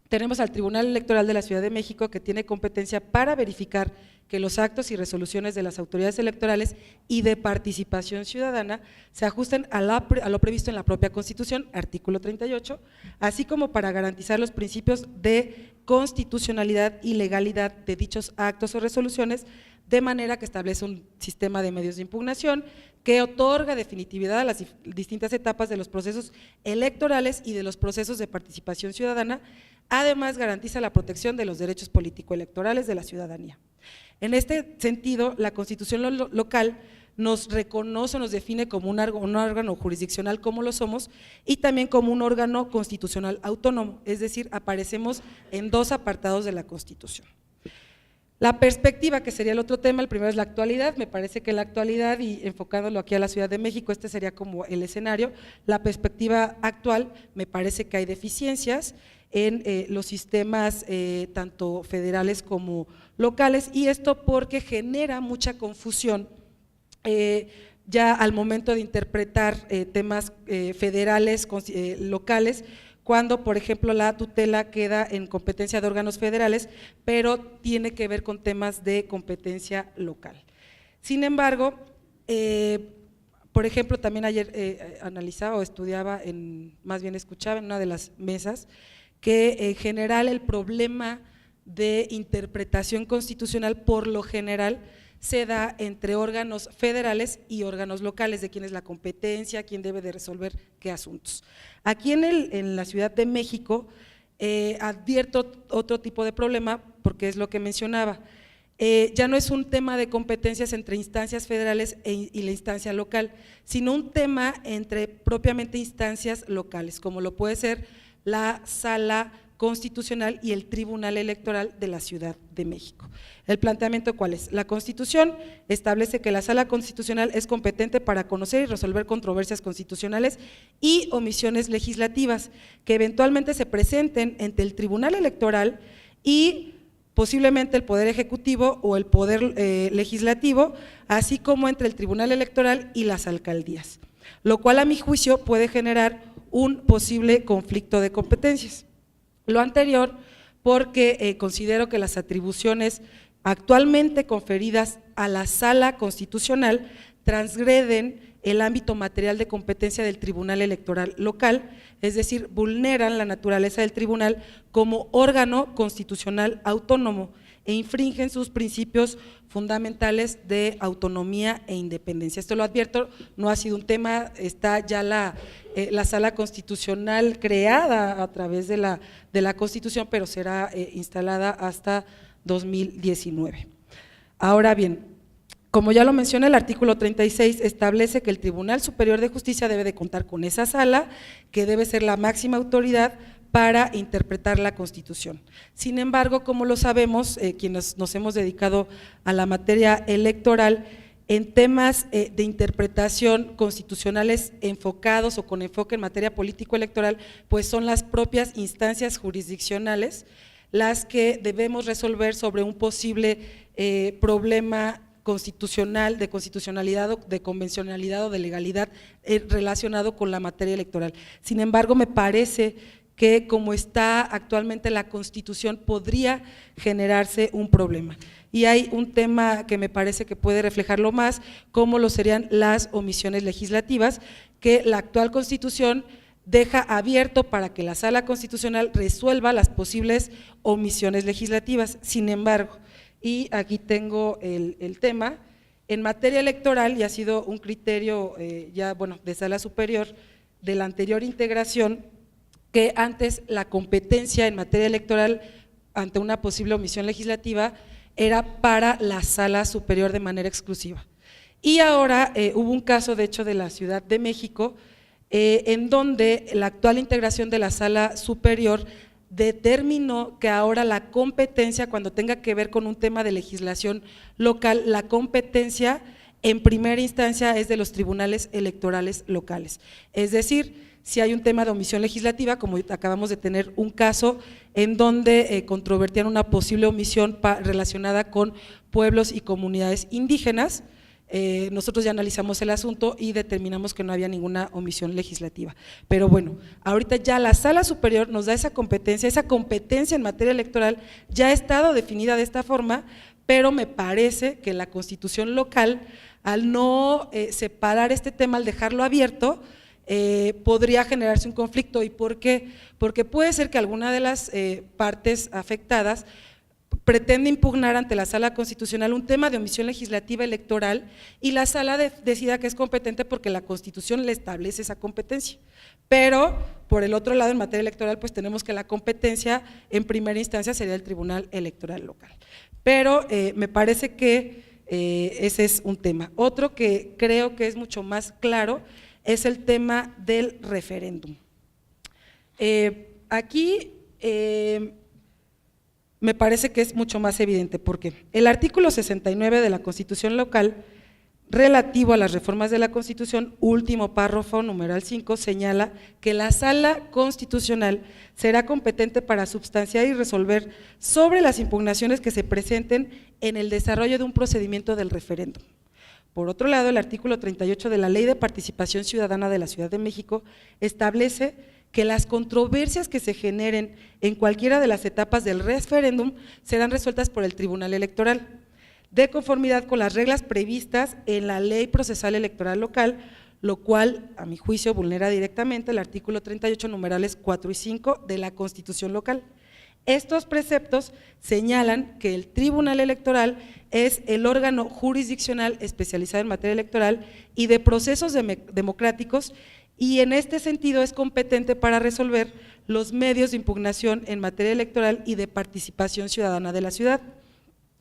tenemos al Tribunal Electoral de la Ciudad de México que tiene competencia para verificar que los actos y resoluciones de las autoridades electorales y de participación ciudadana se ajusten a lo previsto en la propia Constitución, artículo 38, así como para garantizar los principios de constitucionalidad y legalidad de dichos actos o resoluciones, de manera que establece un sistema de medios de impugnación que otorga definitividad a las distintas etapas de los procesos electorales y de los procesos de participación ciudadana. Además, garantiza la protección de los derechos político-electorales de la ciudadanía. En este sentido, la Constitución local nos reconoce, nos define como un órgano jurisdiccional como lo somos y también como un órgano constitucional autónomo, es decir, aparecemos en 2 apartados de la Constitución. La perspectiva, que sería el otro tema, el primero es la actualidad, me parece que la actualidad y enfocándolo aquí a la Ciudad de México, este sería como el escenario, la perspectiva actual me parece que hay deficiencias en los sistemas tanto federales como locales y esto porque genera mucha confusión ya al momento de interpretar temas federales, locales, cuando por ejemplo la tutela queda en competencia de órganos federales, pero tiene que ver con temas de competencia local. Sin embargo, por ejemplo, también ayer analizaba o estudiaba, más bien escuchaba en una de las mesas, que en general el problema de interpretación constitucional por lo general se da entre órganos federales y órganos locales, de quién es la competencia, quién debe de resolver qué asuntos. Aquí en la Ciudad de México advierto otro tipo de problema, porque es lo que mencionaba, ya no es un tema de competencias entre instancias federales y la instancia local, sino un tema entre propiamente instancias locales, como lo puede ser la Sala Constitucional y el Tribunal Electoral de la Ciudad de México. ¿El planteamiento cuál es? La Constitución establece que la Sala Constitucional es competente para conocer y resolver controversias constitucionales y omisiones legislativas que eventualmente se presenten entre el Tribunal Electoral y posiblemente el Poder Ejecutivo o el Poder Legislativo, así como entre el Tribunal Electoral y las alcaldías, lo cual a mi juicio puede generar un posible conflicto de competencias. Lo anterior porque considero que las atribuciones actualmente conferidas a la Sala Constitucional transgreden el ámbito material de competencia del Tribunal Electoral local, es decir, vulneran la naturaleza del tribunal como órgano constitucional autónomo e infringen sus principios fundamentales de autonomía e independencia. Esto lo advierto, no ha sido un tema, está ya la Sala Constitucional creada a través de la Constitución, pero será instalada hasta 2019. Ahora bien, como ya lo menciona, el artículo 36 establece que el Tribunal Superior de Justicia debe de contar con esa sala, que debe ser la máxima autoridad para interpretar la Constitución. Sin embargo, como lo sabemos, quienes nos hemos dedicado a la materia electoral, en temas de interpretación constitucionales enfocados o con enfoque en materia político-electoral, pues son las propias instancias jurisdiccionales las que debemos resolver sobre un posible problema constitucional, de constitucionalidad, de convencionalidad o de legalidad relacionado con la materia electoral. Sin embargo, me parece que como está actualmente la Constitución podría generarse un problema. Y hay un tema que me parece que puede reflejarlo más, como lo serían las omisiones legislativas, que la actual Constitución deja abierto para que la Sala Constitucional resuelva las posibles omisiones legislativas. Sin embargo, y aquí tengo el tema, en materia electoral, y ha sido un criterio de Sala Superior de la anterior integración, que antes la competencia en materia electoral ante una posible omisión legislativa era para la Sala Superior de manera exclusiva. Y ahora hubo un caso, de hecho, de la Ciudad de México, en donde la actual integración de la Sala Superior determinó que ahora la competencia, cuando tenga que ver con un tema de legislación local, la competencia en primera instancia es de los tribunales electorales locales. Es decir, si hay un tema de omisión legislativa, como acabamos de tener un caso en donde controvertían una posible omisión relacionada con pueblos y comunidades indígenas, nosotros ya analizamos el asunto y determinamos que no había ninguna omisión legislativa. Pero bueno, ahorita ya la Sala Superior nos da esa competencia en materia electoral ya ha estado definida de esta forma, pero me parece que la Constitución local, al no separar este tema, al dejarlo abierto, podría generarse un conflicto. ¿Y por qué? Porque puede ser que alguna de las partes afectadas pretende impugnar ante la Sala Constitucional un tema de omisión legislativa electoral y la Sala decida que es competente porque la Constitución le establece esa competencia. Pero por el otro lado, en materia electoral, pues tenemos que la competencia en primera instancia sería el Tribunal Electoral local. Pero me parece que ese es un tema. Otro que creo que es mucho más claro es el tema del referéndum. Aquí me parece que es mucho más evidente, porque el artículo 69 de la Constitución local, relativo a las reformas de la Constitución, último párrafo, numeral 5, señala que la Sala Constitucional será competente para substanciar y resolver sobre las impugnaciones que se presenten en el desarrollo de un procedimiento del referéndum. Por otro lado, el artículo 38 de la Ley de Participación Ciudadana de la Ciudad de México establece que las controversias que se generen en cualquiera de las etapas del referéndum serán resueltas por el Tribunal Electoral, de conformidad con las reglas previstas en la Ley Procesal Electoral Local, lo cual, a mi juicio, vulnera directamente el artículo 38, numerales 4 y 5 de la Constitución local. Estos preceptos señalan que el Tribunal Electoral es el órgano jurisdiccional especializado en materia electoral y de procesos democráticos, y en este sentido es competente para resolver los medios de impugnación en materia electoral y de participación ciudadana de la ciudad.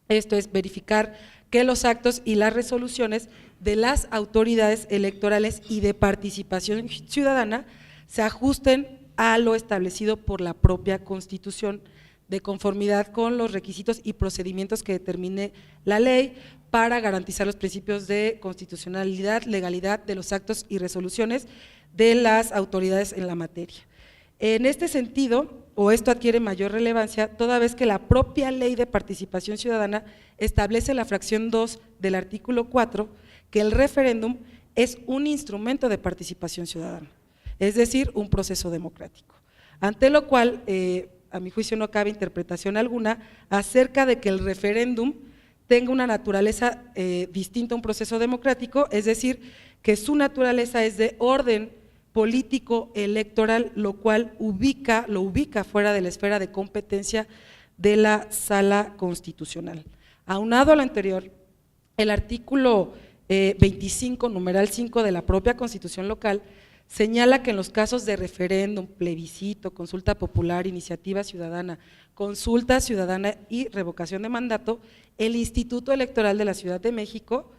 Esto es verificar que los actos y las resoluciones de las autoridades electorales y de participación ciudadana se ajusten a lo establecido por la propia Constitución, de conformidad con los requisitos y procedimientos que determine la ley para garantizar los principios de constitucionalidad, legalidad de los actos y resoluciones de las autoridades en la materia. En este sentido, o esto adquiere mayor relevancia, toda vez que la propia Ley de Participación Ciudadana establece la fracción 2 del artículo 4, que el referéndum es un instrumento de participación ciudadana, es decir, un proceso democrático, ante lo cual, a mi juicio no cabe interpretación alguna acerca de que el referéndum tenga una naturaleza distinta a un proceso democrático, es decir, que su naturaleza es de orden político electoral, lo cual lo ubica fuera de la esfera de competencia de la Sala Constitucional. Aunado a lo anterior, el artículo 25, numeral 5 de la propia Constitución local, señala que en los casos de referéndum, plebiscito, consulta popular, iniciativa ciudadana, consulta ciudadana y revocación de mandato, el Instituto Electoral de la Ciudad de México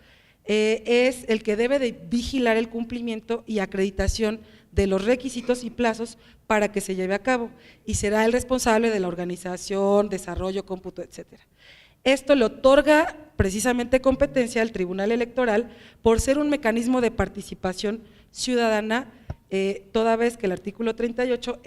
es el que debe de vigilar el cumplimiento y acreditación de los requisitos y plazos para que se lleve a cabo, y será el responsable de la organización, desarrollo, cómputo, etcétera. Esto le otorga precisamente competencia al Tribunal Electoral por ser un mecanismo de participación ciudadana, toda vez que el artículo 38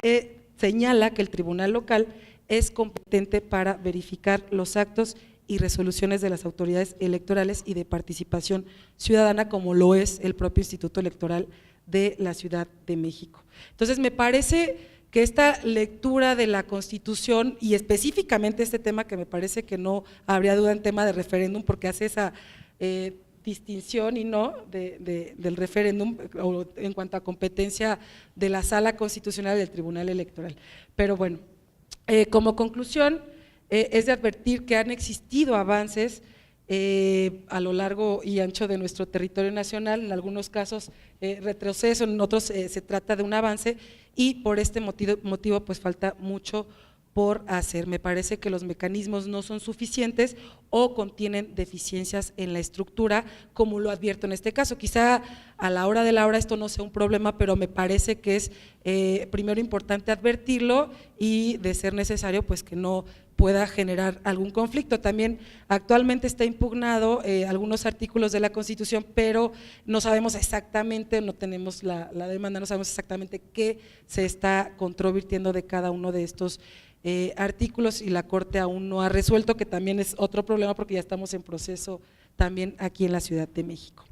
señala que el Tribunal Local es competente para verificar los actos y resoluciones de las autoridades electorales y de participación ciudadana, como lo es el propio Instituto Electoral de la Ciudad de México. Entonces, me parece que esta lectura de la Constitución, y específicamente este tema, que me parece que no habría duda en tema de referéndum, porque hace esa distinción y no del referéndum en cuanto a competencia de la Sala Constitucional del Tribunal Electoral. Pero bueno, como conclusión, es de advertir que han existido avances a lo largo y ancho de nuestro territorio nacional, en algunos casos retroceso, en otros se trata de un avance, y por este motivo pues falta mucho por hacer. Me parece que los mecanismos no son suficientes o contienen deficiencias en la estructura, como lo advierto en este caso. Quizá a la hora de la hora esto no sea un problema, pero me parece que es primero importante advertirlo, y de ser necesario pues que no pueda generar algún conflicto. También actualmente está impugnado algunos artículos de la Constitución, pero no sabemos exactamente, no tenemos la demanda, no sabemos exactamente qué se está controvirtiendo de cada uno de estos artículos, y la Corte aún no ha resuelto, que también es otro problema porque ya estamos en proceso también aquí en la Ciudad de México.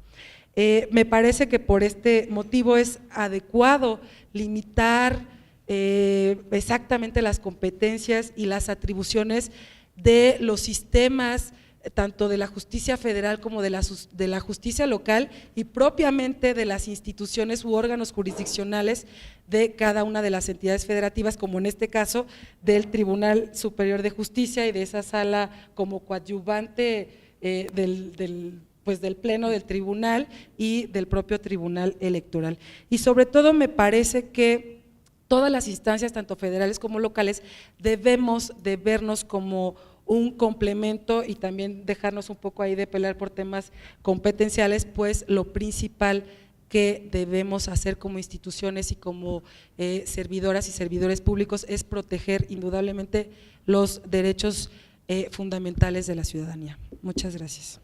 Me parece que por este motivo es adecuado limitar exactamente las competencias y las atribuciones de los sistemas, tanto de la justicia federal como de la justicia local, y propiamente de las instituciones u órganos jurisdiccionales de cada una de las entidades federativas, como en este caso del Tribunal Superior de Justicia y de esa sala como coadyuvante del pleno del tribunal y del propio Tribunal Electoral. Y sobre todo me parece que todas las instancias, tanto federales como locales, debemos de vernos como un complemento, y también dejarnos un poco ahí de pelear por temas competenciales, pues lo principal que debemos hacer como instituciones y como servidoras y servidores públicos es proteger indudablemente los derechos fundamentales de la ciudadanía. Muchas gracias.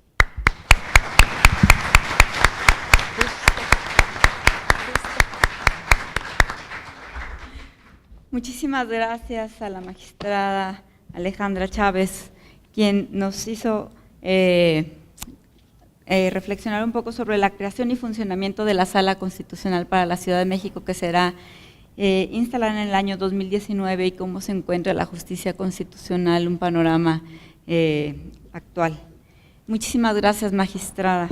Muchísimas gracias a la magistrada Alejandra Chávez, quien nos hizo reflexionar un poco sobre la creación y funcionamiento de la Sala Constitucional para la Ciudad de México, que será instalada en el año 2019, y cómo se encuentra la justicia constitucional, un panorama actual. Muchísimas gracias, magistrada.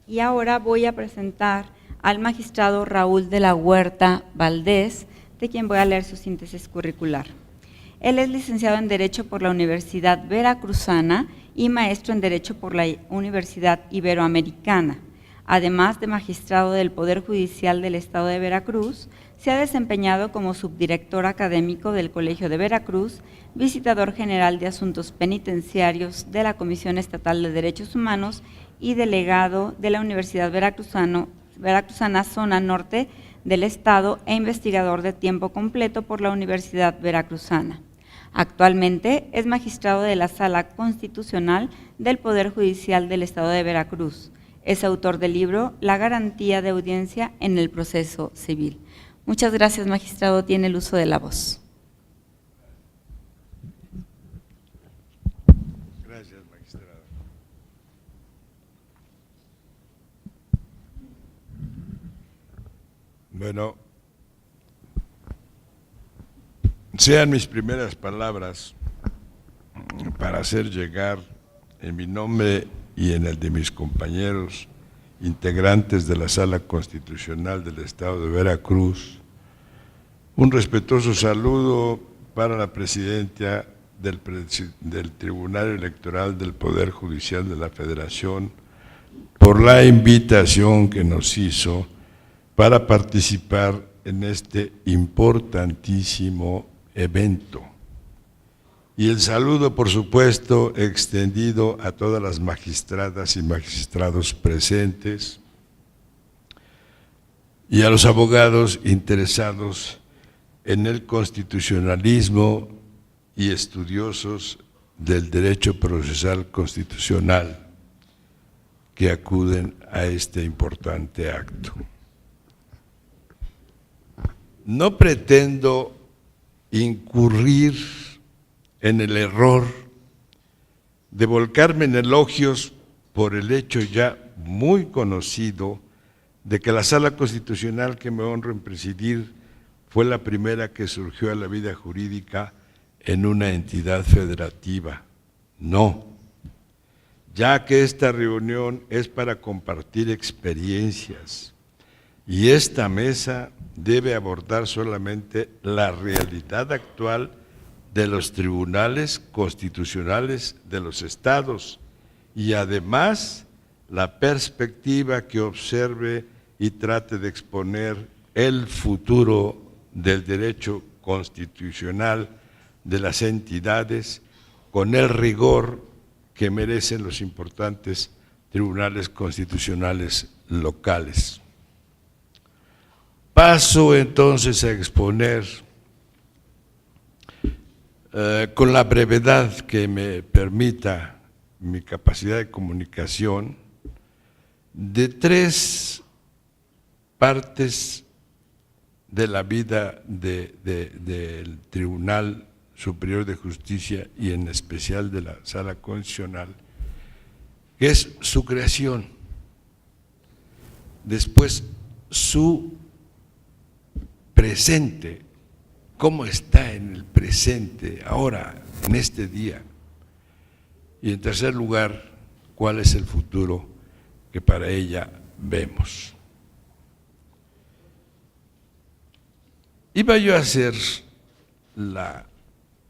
Y ahora voy a presentar al magistrado Raúl de la Huerta Valdés, de quien voy a leer su síntesis curricular. Él es licenciado en Derecho por la Universidad Veracruzana y maestro en Derecho por la Universidad Iberoamericana. Además de magistrado del Poder Judicial del Estado de Veracruz, se ha desempeñado como subdirector académico del Colegio de Veracruz, visitador general de Asuntos Penitenciarios de la Comisión Estatal de Derechos Humanos y delegado de la Universidad Veracruzana Zona Norte del Estado e investigador de tiempo completo por la Universidad Veracruzana. Actualmente es magistrado de la Sala Constitucional del Poder Judicial del Estado de Veracruz. Es autor del libro La garantía de audiencia en el proceso civil. Muchas gracias, magistrado. Tiene el uso de la voz. Gracias, magistrado. Bueno, sean mis primeras palabras para hacer llegar en mi nombre y en el de mis compañeros integrantes de la Sala Constitucional del Estado de Veracruz, un respetuoso saludo para la presidenta del Tribunal Electoral del Poder Judicial de la Federación por la invitación que nos hizo para participar en este importantísimo evento. Y el saludo, por supuesto, extendido a todas las magistradas y magistrados presentes y a los abogados interesados en el constitucionalismo y estudiosos del derecho procesal constitucional que acuden a este importante acto. No pretendo incurrir en el error de volcarme en elogios por el hecho ya muy conocido de que la Sala Constitucional que me honro en presidir fue la primera que surgió a la vida jurídica en una entidad federativa. No, ya que esta reunión es para compartir experiencias y esta mesa debe abordar solamente la realidad actual de los tribunales constitucionales de los estados y además la perspectiva que observe y trate de exponer el futuro del derecho constitucional de las entidades con el rigor que merecen los importantes tribunales constitucionales locales. Paso entonces a exponer con la brevedad que me permita mi capacidad de comunicación, de tres partes de la vida del Tribunal Superior de Justicia y en especial de la Sala Constitucional, que es su creación, después su presente, cómo está en el presente, ahora, en este día. Y en tercer lugar, cuál es el futuro que para ella vemos. Iba yo a hacer la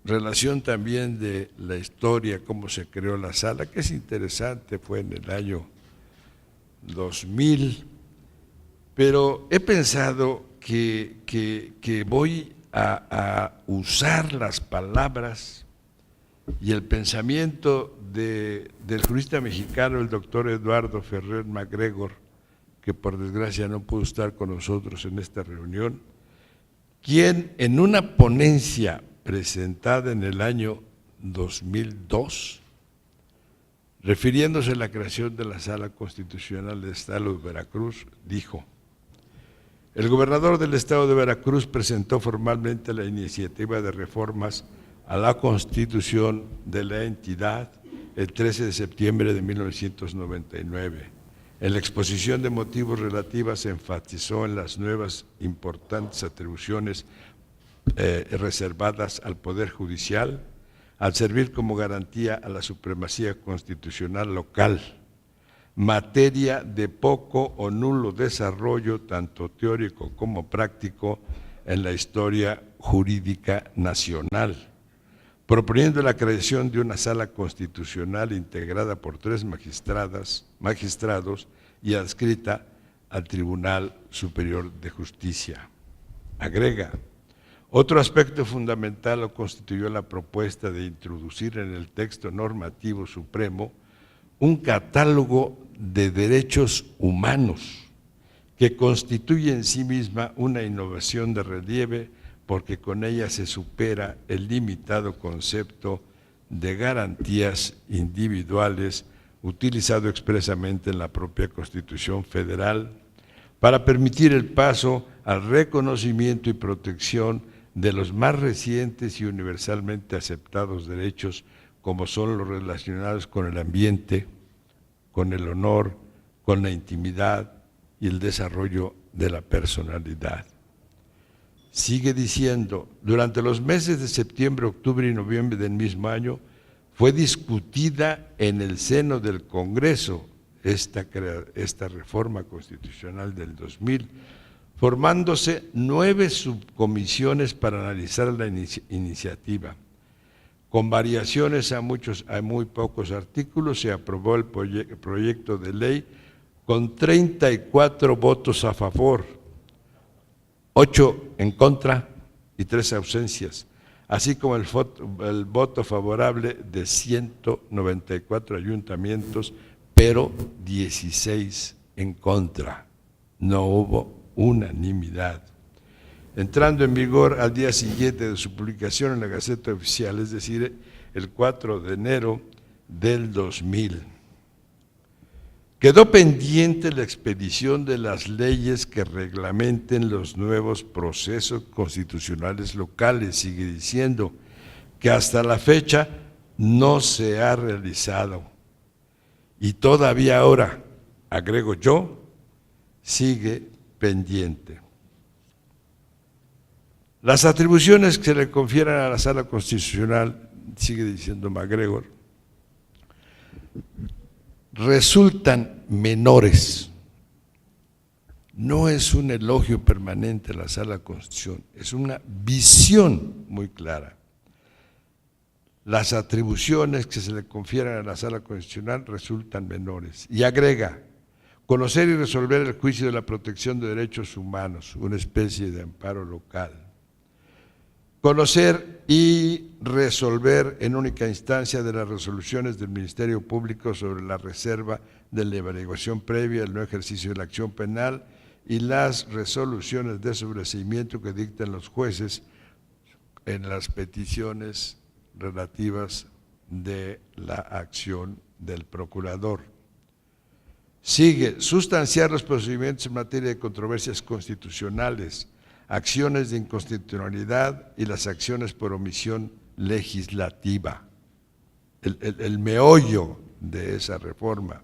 relación también de la historia, cómo se creó la sala, que es interesante, fue en el año 2000, pero he pensado que voy a usar las palabras y el pensamiento del jurista mexicano, el doctor Eduardo Ferrer MacGregor, que por desgracia no pudo estar con nosotros en esta reunión, quien en una ponencia presentada en el año 2002, refiriéndose a la creación de la Sala Constitucional del Estado de Veracruz, dijo: el gobernador del Estado de Veracruz presentó formalmente la iniciativa de reformas a la Constitución de la entidad el 13 de septiembre de 1999. En la exposición de motivos relativa se enfatizó en las nuevas importantes atribuciones reservadas al Poder Judicial, al servir como garantía a la supremacía constitucional local, materia de poco o nulo desarrollo, tanto teórico como práctico, en la historia jurídica nacional, proponiendo la creación de una sala constitucional integrada por 3 magistrados y adscrita al Tribunal Superior de Justicia. Agrega, otro aspecto fundamental lo constituyó la propuesta de introducir en el texto normativo supremo un catálogo de derechos humanos que constituye en sí misma una innovación de relieve, porque con ella se supera el limitado concepto de garantías individuales utilizado expresamente en la propia Constitución Federal, para permitir el paso al reconocimiento y protección de los más recientes y universalmente aceptados derechos, como son los relacionados con el ambiente, con el honor, con la intimidad y el desarrollo de la personalidad. Sigue diciendo, durante los meses de septiembre, octubre y noviembre del mismo año, fue discutida en el seno del Congreso esta reforma constitucional del 2000, formándose 9 subcomisiones para analizar la iniciativa. Con variaciones a muy pocos artículos, se aprobó el proyecto de ley con 34 votos a favor, 8 en contra y 3 ausencias, así como el voto favorable de 194 ayuntamientos, pero 16 en contra. No hubo unanimidad. Entrando en vigor al día siguiente de su publicación en la Gaceta Oficial, es decir, el 4 de enero del 2000. Quedó pendiente la expedición de las leyes que reglamenten los nuevos procesos constitucionales locales. Sigue diciendo que hasta la fecha no se ha realizado y todavía ahora, agrego yo, sigue pendiente. Las atribuciones que se le confieran a la Sala Constitucional, sigue diciendo MacGregor, resultan menores. No es un elogio permanente a la Sala Constitución, es una visión muy clara. Las atribuciones que se le confieran a la Sala Constitucional resultan menores. Y agrega, conocer y resolver el juicio de la protección de derechos humanos, una especie de amparo local. Conocer y resolver en única instancia de las resoluciones del Ministerio Público sobre la reserva de la averiguación previa, el no ejercicio de la acción penal y las resoluciones de sobreseimiento que dictan los jueces en las peticiones relativas de la acción del procurador. Sigue, sustanciar los procedimientos en materia de controversias constitucionales, acciones de inconstitucionalidad y las acciones por omisión legislativa, el meollo de esa reforma,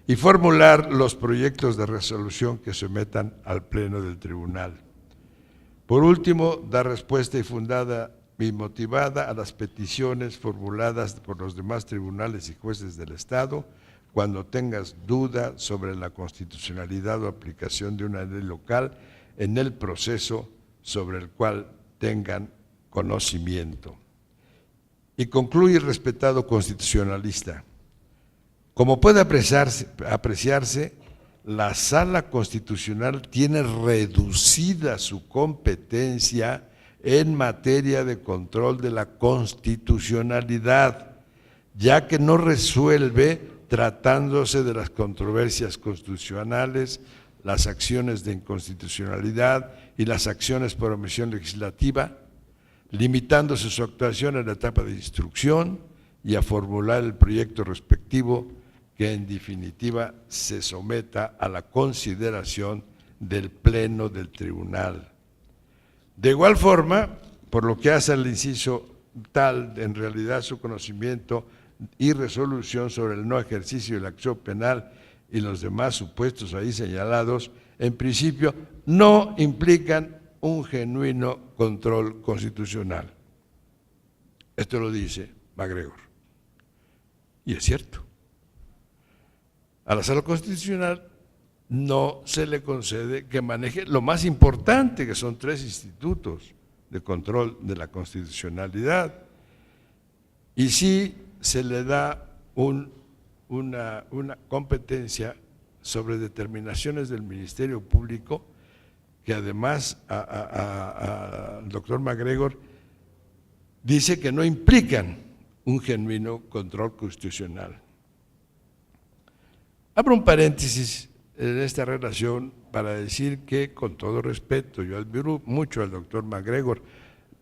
y formular los proyectos de resolución que sometan al Pleno del Tribunal. Por último, dar respuesta y fundada y motivada a las peticiones formuladas por los demás tribunales y jueces del Estado cuando tengas duda sobre la constitucionalidad o aplicación de una ley local en el proceso sobre el cual tengan conocimiento. Y concluye, respetado constitucionalista, como puede apreciarse, la Sala Constitucional tiene reducida su competencia en materia de control de la constitucionalidad, ya que no resuelve, tratándose de las controversias constitucionales, las acciones de inconstitucionalidad y las acciones por omisión legislativa, limitándose su actuación en la etapa de instrucción y a formular el proyecto respectivo que en definitiva se someta a la consideración del Pleno del Tribunal. De igual forma, por lo que hace al inciso tal, en realidad su conocimiento y resolución sobre el no ejercicio de la acción penal y los demás supuestos ahí señalados, en principio no implican un genuino control constitucional. Esto lo dice MacGregor. Y es cierto. A la Sala Constitucional no se le concede que maneje lo más importante, que son 3 institutos de control de la constitucionalidad, y sí se le da una competencia sobre determinaciones del Ministerio Público que además al doctor MacGregor dice que no implican un genuino control constitucional. Abro un paréntesis en esta relación para decir que, con todo respeto, yo admiro mucho al doctor MacGregor,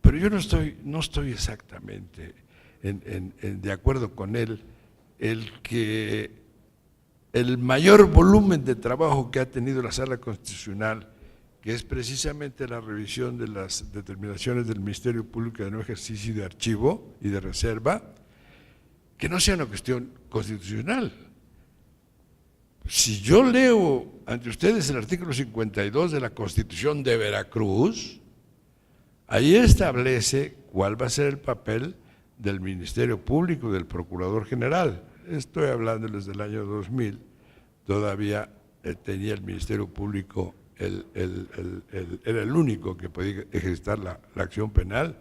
pero yo no estoy exactamente de acuerdo con él, el mayor volumen de trabajo que ha tenido la Sala Constitucional, que es precisamente la revisión de las determinaciones del Ministerio Público de no ejercicio de archivo y de reserva, que no sea una cuestión constitucional. Si yo leo ante ustedes el artículo 52 de la Constitución de Veracruz, ahí establece cuál va a ser el papel del Ministerio Público, del Procurador General. Estoy hablando desde el año 2000, todavía tenía el Ministerio Público, era el único que podía ejercitar la acción penal.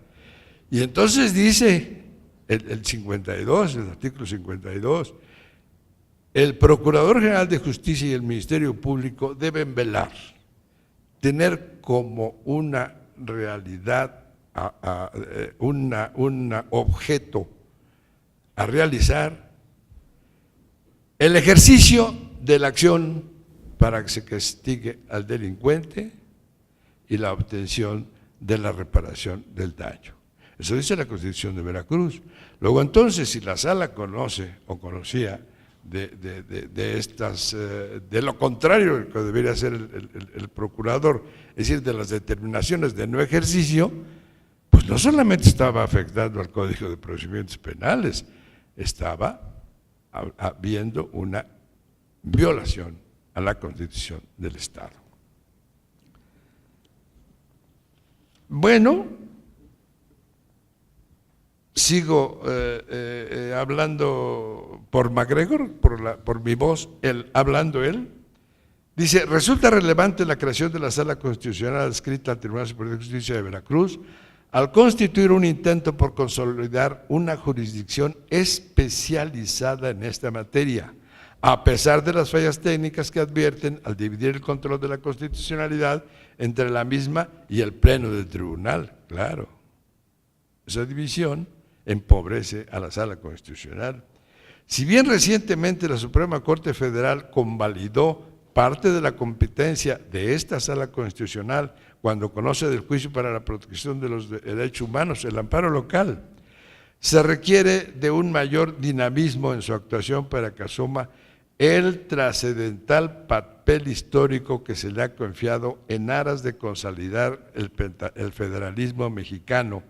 Y entonces dice el 52, el artículo 52, el Procurador General de Justicia y el Ministerio Público deben velar, tener como una realidad, un objeto a realizar el ejercicio de la acción para que se castigue al delincuente y la obtención de la reparación del daño. Eso dice la Constitución de Veracruz. Luego entonces, si la Sala conoce o conocía de lo contrario que debería hacer el procurador, es decir, de las determinaciones de no ejercicio, pues no solamente estaba afectando al Código de Procedimientos Penales, estaba habiendo una violación a la Constitución del Estado. Bueno, sigo hablando por MacGregor, por mi voz, hablando él. Dice, resulta relevante la creación de la Sala Constitucional adscrita al Tribunal Superior de Justicia de Veracruz al constituir un intento por consolidar una jurisdicción especializada en esta materia, a pesar de las fallas técnicas que advierten al dividir el control de la constitucionalidad entre la misma y el Pleno del Tribunal. Claro, esa división empobrece a la Sala Constitucional. Si bien recientemente la Suprema Corte Federal convalidó parte de la competencia de esta Sala Constitucional cuando conoce del juicio para la protección de los derechos humanos, el amparo local, se requiere de un mayor dinamismo en su actuación para que asuma el trascendental papel histórico que se le ha confiado en aras de consolidar el federalismo mexicano,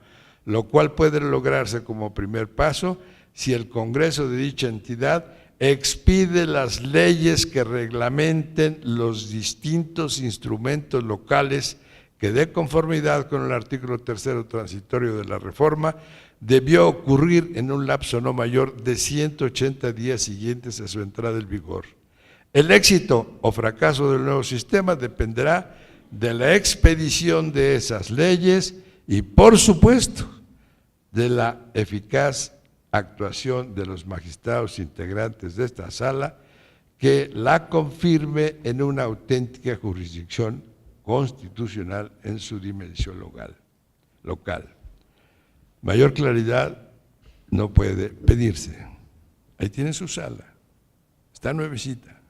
lo cual puede lograrse como primer paso si el Congreso de dicha entidad expide las leyes que reglamenten los distintos instrumentos locales que, de conformidad con el artículo 3º transitorio de la reforma, debió ocurrir en un lapso no mayor de 180 días siguientes a su entrada en vigor. El éxito o fracaso del nuevo sistema dependerá de la expedición de esas leyes y, por supuesto, de la eficaz actuación de los magistrados integrantes de esta sala, que la confirme en una auténtica jurisdicción constitucional en su dimensión local. Mayor claridad no puede pedirse. Ahí tiene su sala, está nuevecita,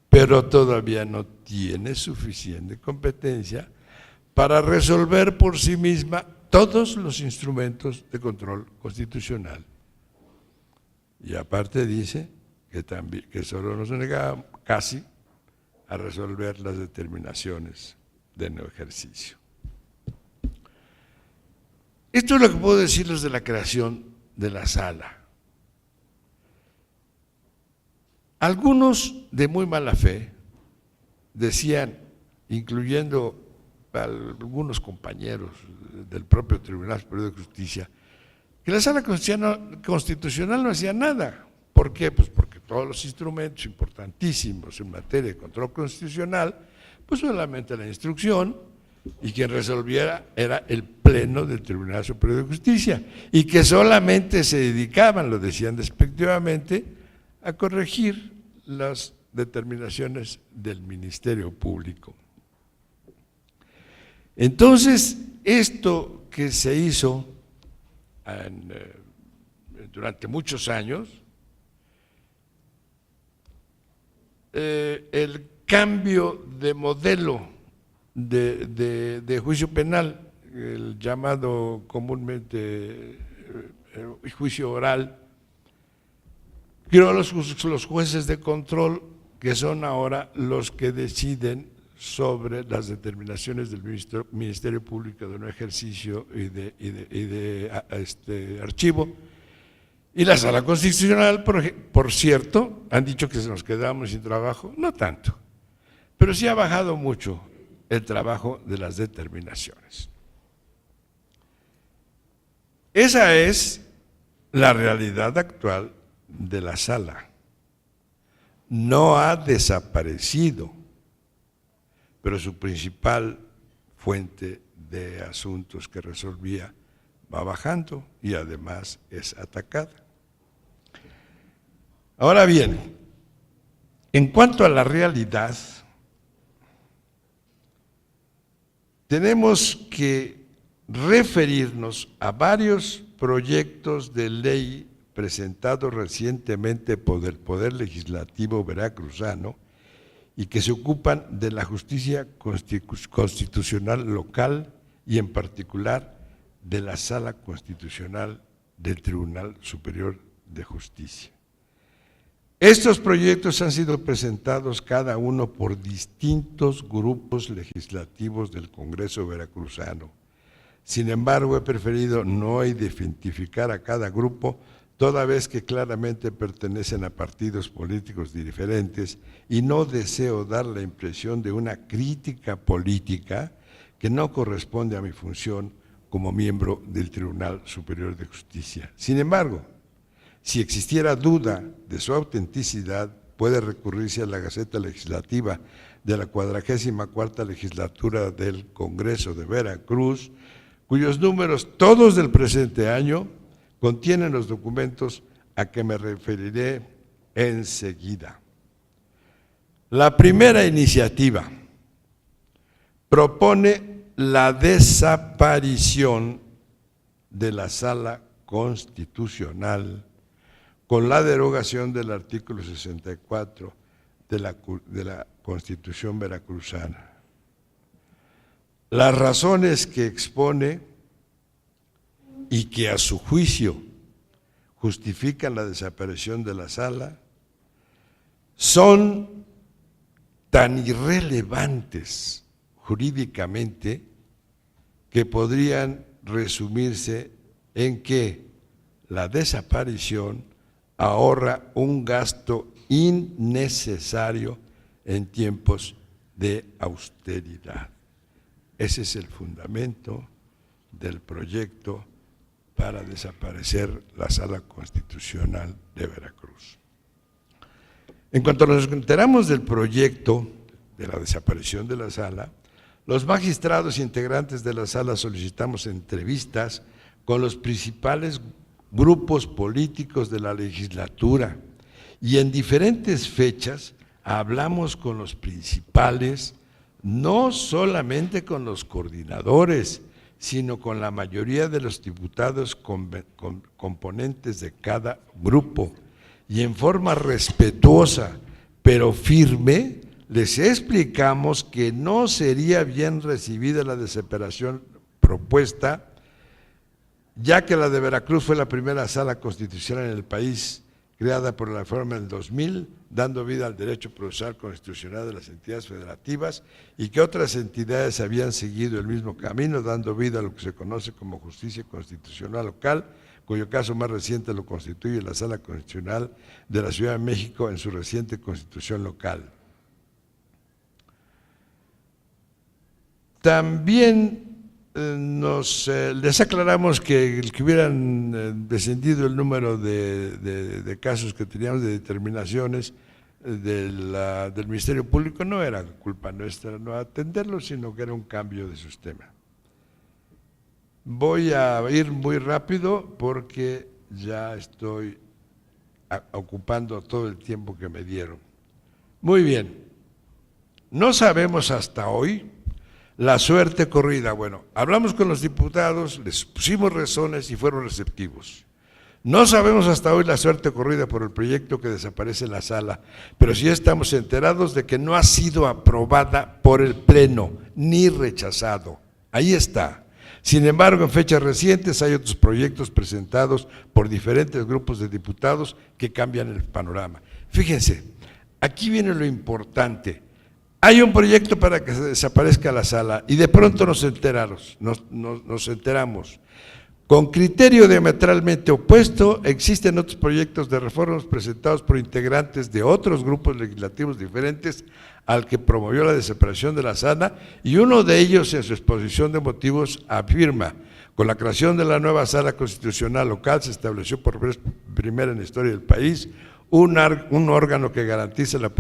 pero todavía no tiene suficiente competencia para resolver por sí misma todos los instrumentos de control constitucional. Y aparte dice que solo nos negamos casi a resolver las determinaciones de no ejercicio. Esto es lo que puedo decirles de la creación de la sala. Algunos de muy mala fe decían, incluyendo a algunos compañeros del propio Tribunal Superior de Justicia, que la Sala Constitucional no hacía nada. ¿Por qué? Pues porque todos los instrumentos importantísimos en materia de control constitucional, pues solamente la instrucción, y quien resolviera era el Pleno del Tribunal Superior de Justicia y que solamente se dedicaban, lo decían despectivamente, a corregir las determinaciones del Ministerio Público. Entonces, esto que se hizo durante muchos años, el cambio de modelo de juicio penal, el llamado comúnmente juicio oral, creó los jueces de control, que son ahora los que deciden sobre las determinaciones del Ministerio Público de un ejercicio y de archivo. Y la Sala Constitucional, por cierto, han dicho que se nos quedamos sin trabajo, no tanto, pero sí ha bajado mucho el trabajo de las determinaciones. Esa es la realidad actual de la Sala. No ha desaparecido, pero su principal fuente de asuntos que resolvía va bajando y además es atacada. Ahora bien, en cuanto a la realidad, tenemos que referirnos a varios proyectos de ley presentados recientemente por el Poder Legislativo veracruzano y que se ocupan de la justicia constitucional local y en particular de la Sala Constitucional del Tribunal Superior de Justicia. Estos proyectos han sido presentados cada uno por distintos grupos legislativos del Congreso veracruzano. Sin embargo, he preferido no identificar a cada grupo, toda vez que claramente pertenecen a partidos políticos diferentes y no deseo dar la impresión de una crítica política que no corresponde a mi función como miembro del Tribunal Superior de Justicia. Sin embargo, si existiera duda de su autenticidad, puede recurrirse a la Gaceta Legislativa de la 44ª Legislatura del Congreso de Veracruz, cuyos números, todos del presente año, contienen los documentos a que me referiré enseguida. La primera iniciativa propone la desaparición de la Sala Constitucional con la derogación del artículo 64 de la Constitución veracruzana. Las razones que expone y que a su juicio justifican la desaparición de la Sala son tan irrelevantes jurídicamente que podrían resumirse en que la desaparición ahorra un gasto innecesario en tiempos de austeridad. Ese es el fundamento del proyecto para desaparecer la Sala Constitucional de Veracruz. En cuanto nos enteramos del proyecto de la desaparición de la Sala, los magistrados integrantes de la Sala solicitamos entrevistas con los principales grupos políticos de la legislatura y en diferentes fechas hablamos con los principales, no solamente con los coordinadores, sino con la mayoría de los diputados componentes de cada grupo, y en forma respetuosa pero firme les explicamos que no sería bien recibida la desaparición propuesta, ya que la de Veracruz fue la primera sala constitucional en el país, creada por la reforma del 2000, dando vida al derecho procesal constitucional de las entidades federativas, y que otras entidades habían seguido el mismo camino, dando vida a lo que se conoce como justicia constitucional local, cuyo caso más reciente lo constituye la Sala Constitucional de la Ciudad de México en su reciente constitución local. También les aclaramos que el que hubieran descendido el número de casos que teníamos de determinaciones del Ministerio Público no era culpa nuestra no atenderlo, sino que era un cambio de sistema. Voy a ir muy rápido porque ya estoy ocupando todo el tiempo que me dieron. Muy bien, no sabemos hasta hoy la suerte corrida. Bueno, hablamos con los diputados, les pusimos razones y fueron receptivos. No sabemos hasta hoy la suerte corrida por el proyecto que desaparece en la sala, pero sí estamos enterados de que no ha sido aprobada por el Pleno, ni rechazado. Ahí está. Sin embargo, en fechas recientes hay otros proyectos presentados por diferentes grupos de diputados que cambian el panorama. Fíjense, aquí viene lo importante. Hay un proyecto para que se desaparezca la sala y de pronto nos enteramos. Con criterio diametralmente opuesto, existen otros proyectos de reformas presentados por integrantes de otros grupos legislativos diferentes al que promovió la desaparición de la sala, y uno de ellos en su exposición de motivos afirma: con la creación de la nueva sala constitucional local se estableció por vez primera en la historia del país un órgano que garantiza la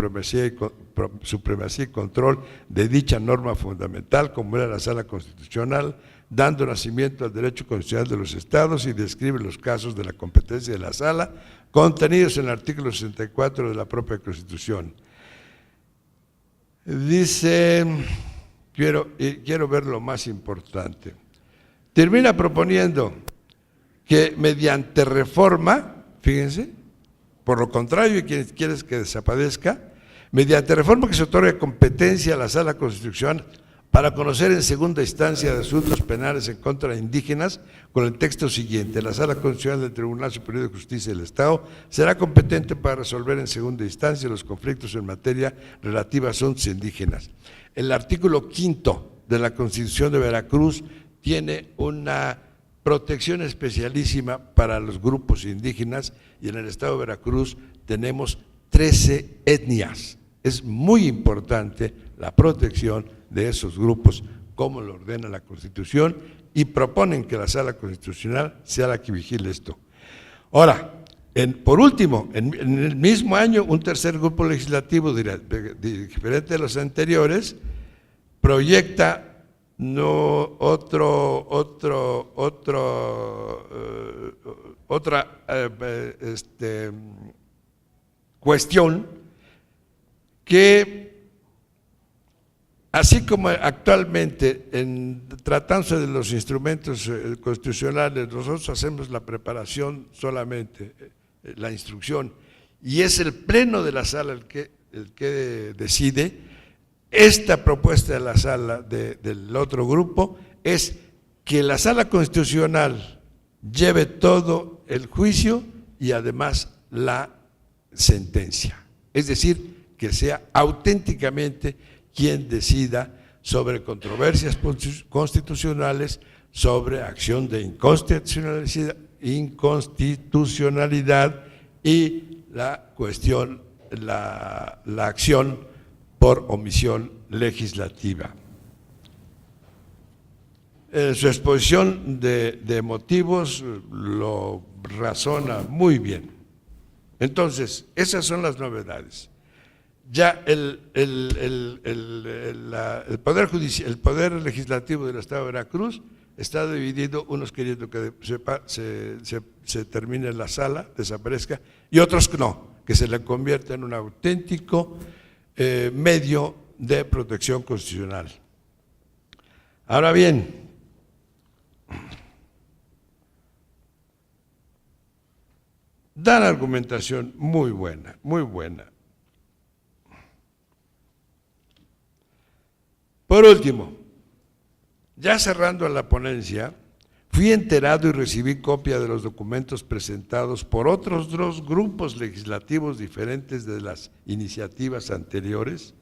supremacía y control de dicha norma fundamental, como era la sala constitucional, dando nacimiento al derecho constitucional de los estados, y describe los casos de la competencia de la sala contenidos en el artículo 64 de la propia Constitución. Dice, quiero ver lo más importante, termina proponiendo que mediante reforma, fíjense, por lo contrario, y quien quiere que desaparezca, mediante reforma que se otorgue competencia a la sala constitucional para conocer en segunda instancia de asuntos penales en contra de indígenas, con el texto siguiente: la Sala Constitucional del Tribunal Superior de Justicia del Estado será competente para resolver en segunda instancia los conflictos en materia relativa a asuntos indígenas. El artículo 5 de la Constitución de Veracruz tiene una protección especialísima para los grupos indígenas, y en el estado de Veracruz tenemos 13 etnias. Es muy importante la protección de esos grupos, como lo ordena la Constitución, y proponen que la Sala Constitucional sea la que vigile esto. Ahora, por último, en el mismo año, un tercer grupo legislativo, diferente de los anteriores, proyecta otra cuestión que, así como actualmente, tratándose de los instrumentos constitucionales, nosotros hacemos la preparación solamente, la instrucción, y es el Pleno de la Sala el que decide. Esta propuesta de la sala del otro grupo es que la Sala Constitucional lleve todo el juicio y además la sentencia, es decir, que sea auténticamente quien decida sobre controversias constitucionales, sobre acción de inconstitucionalidad y la cuestión, la acción por omisión legislativa. En su exposición de motivos lo razona muy bien. Entonces, esas son las novedades. Ya el poder legislativo del Estado de Veracruz está dividido, unos queriendo que se termine la sala, desaparezca, y otros no, que se le convierta en un auténtico medio de protección constitucional. Ahora bien, dan argumentación muy buena, muy buena. Por último, ya cerrando la ponencia, fui enterado y recibí copia de los documentos presentados por otros dos grupos legislativos diferentes de las iniciativas anteriores,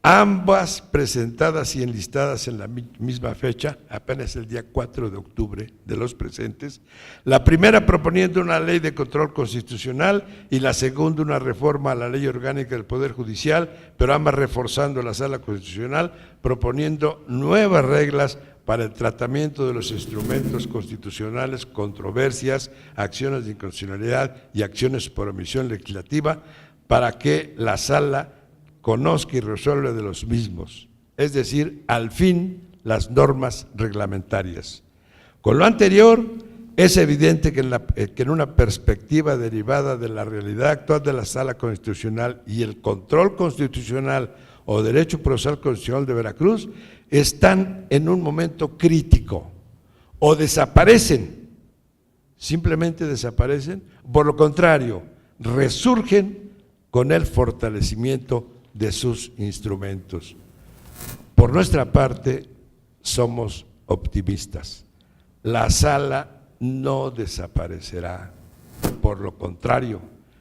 ambas presentadas y enlistadas en la misma fecha, apenas el día 4 de octubre de los presentes, la primera proponiendo una ley de control constitucional y la segunda una reforma a la ley orgánica del Poder Judicial, pero ambas reforzando la Sala Constitucional, proponiendo nuevas reglas para el tratamiento de los instrumentos constitucionales, controversias, acciones de inconstitucionalidad y acciones por omisión legislativa, para que la Sala conozca y resuelva de los mismos, es decir, al fin las normas reglamentarias. Con lo anterior, es evidente que en una perspectiva derivada de la realidad actual de la Sala Constitucional y el control constitucional o derecho procesal constitucional de Veracruz, están en un momento crítico, o desaparecen, simplemente desaparecen, por lo contrario, resurgen con el fortalecimiento de sus instrumentos. Por nuestra parte, somos optimistas. La sala no desaparecerá, por lo contrario,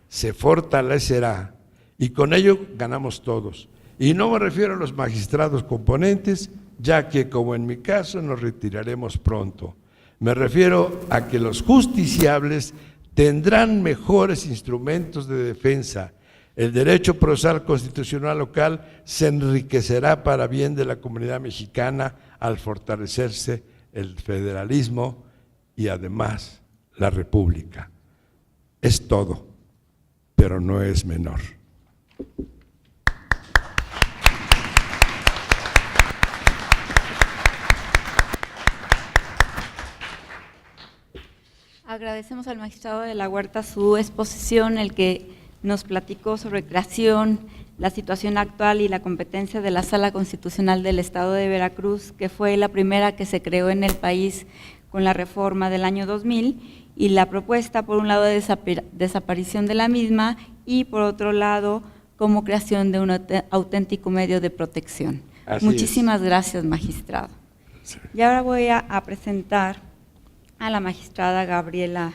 se fortalecerá y con ello ganamos todos. Y no me refiero a los magistrados componentes, ya que, como en mi caso, nos retiraremos pronto. Me refiero a que los justiciables tendrán mejores instrumentos de defensa. El derecho procesal constitucional local se enriquecerá para bien de la comunidad mexicana al fortalecerse el federalismo y además la república. Es todo, pero no es menor. Agradecemos al magistrado de la Huerta su exposición, el que nos platicó sobre creación, la situación actual y la competencia de la Sala Constitucional del Estado de Veracruz, que fue la primera que se creó en el país con la reforma del año 2000, y la propuesta, por un lado, de desaparición de la misma y, por otro lado, como creación de un auténtico medio de protección. Muchísimas gracias, magistrado. Sí. Y ahora voy a presentar a la magistrada Gabriela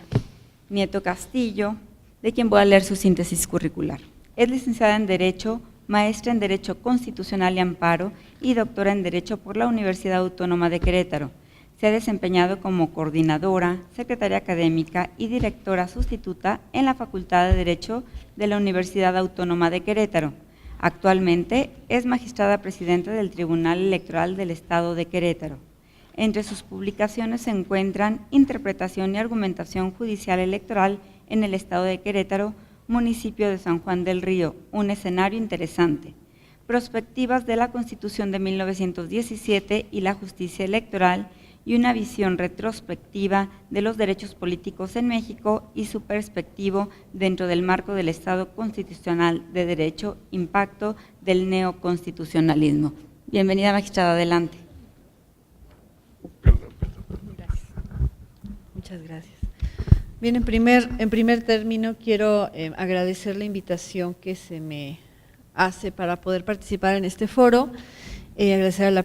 Nieto Castillo, de quien voy a leer su síntesis curricular. Es licenciada en Derecho, maestra en Derecho Constitucional y Amparo y doctora en Derecho por la Universidad Autónoma de Querétaro. Se ha desempeñado como coordinadora, secretaria académica y directora sustituta en la Facultad de Derecho de la Universidad Autónoma de Querétaro. Actualmente es magistrada presidenta del Tribunal Electoral del Estado de Querétaro. Entre sus publicaciones se encuentran Interpretación y Argumentación Judicial Electoral en el Estado de Querétaro, municipio de San Juan del Río, un escenario interesante, Prospectivas de la Constitución de 1917 y la Justicia Electoral, y una visión retrospectiva de los derechos políticos en México y su perspectiva dentro del marco del Estado constitucional de derecho, impacto del neoconstitucionalismo. Bienvenida, magistrada, adelante. Gracias. Muchas gracias. Bien, en primer término quiero agradecer la invitación que se me hace para poder participar en este foro, agradecer a la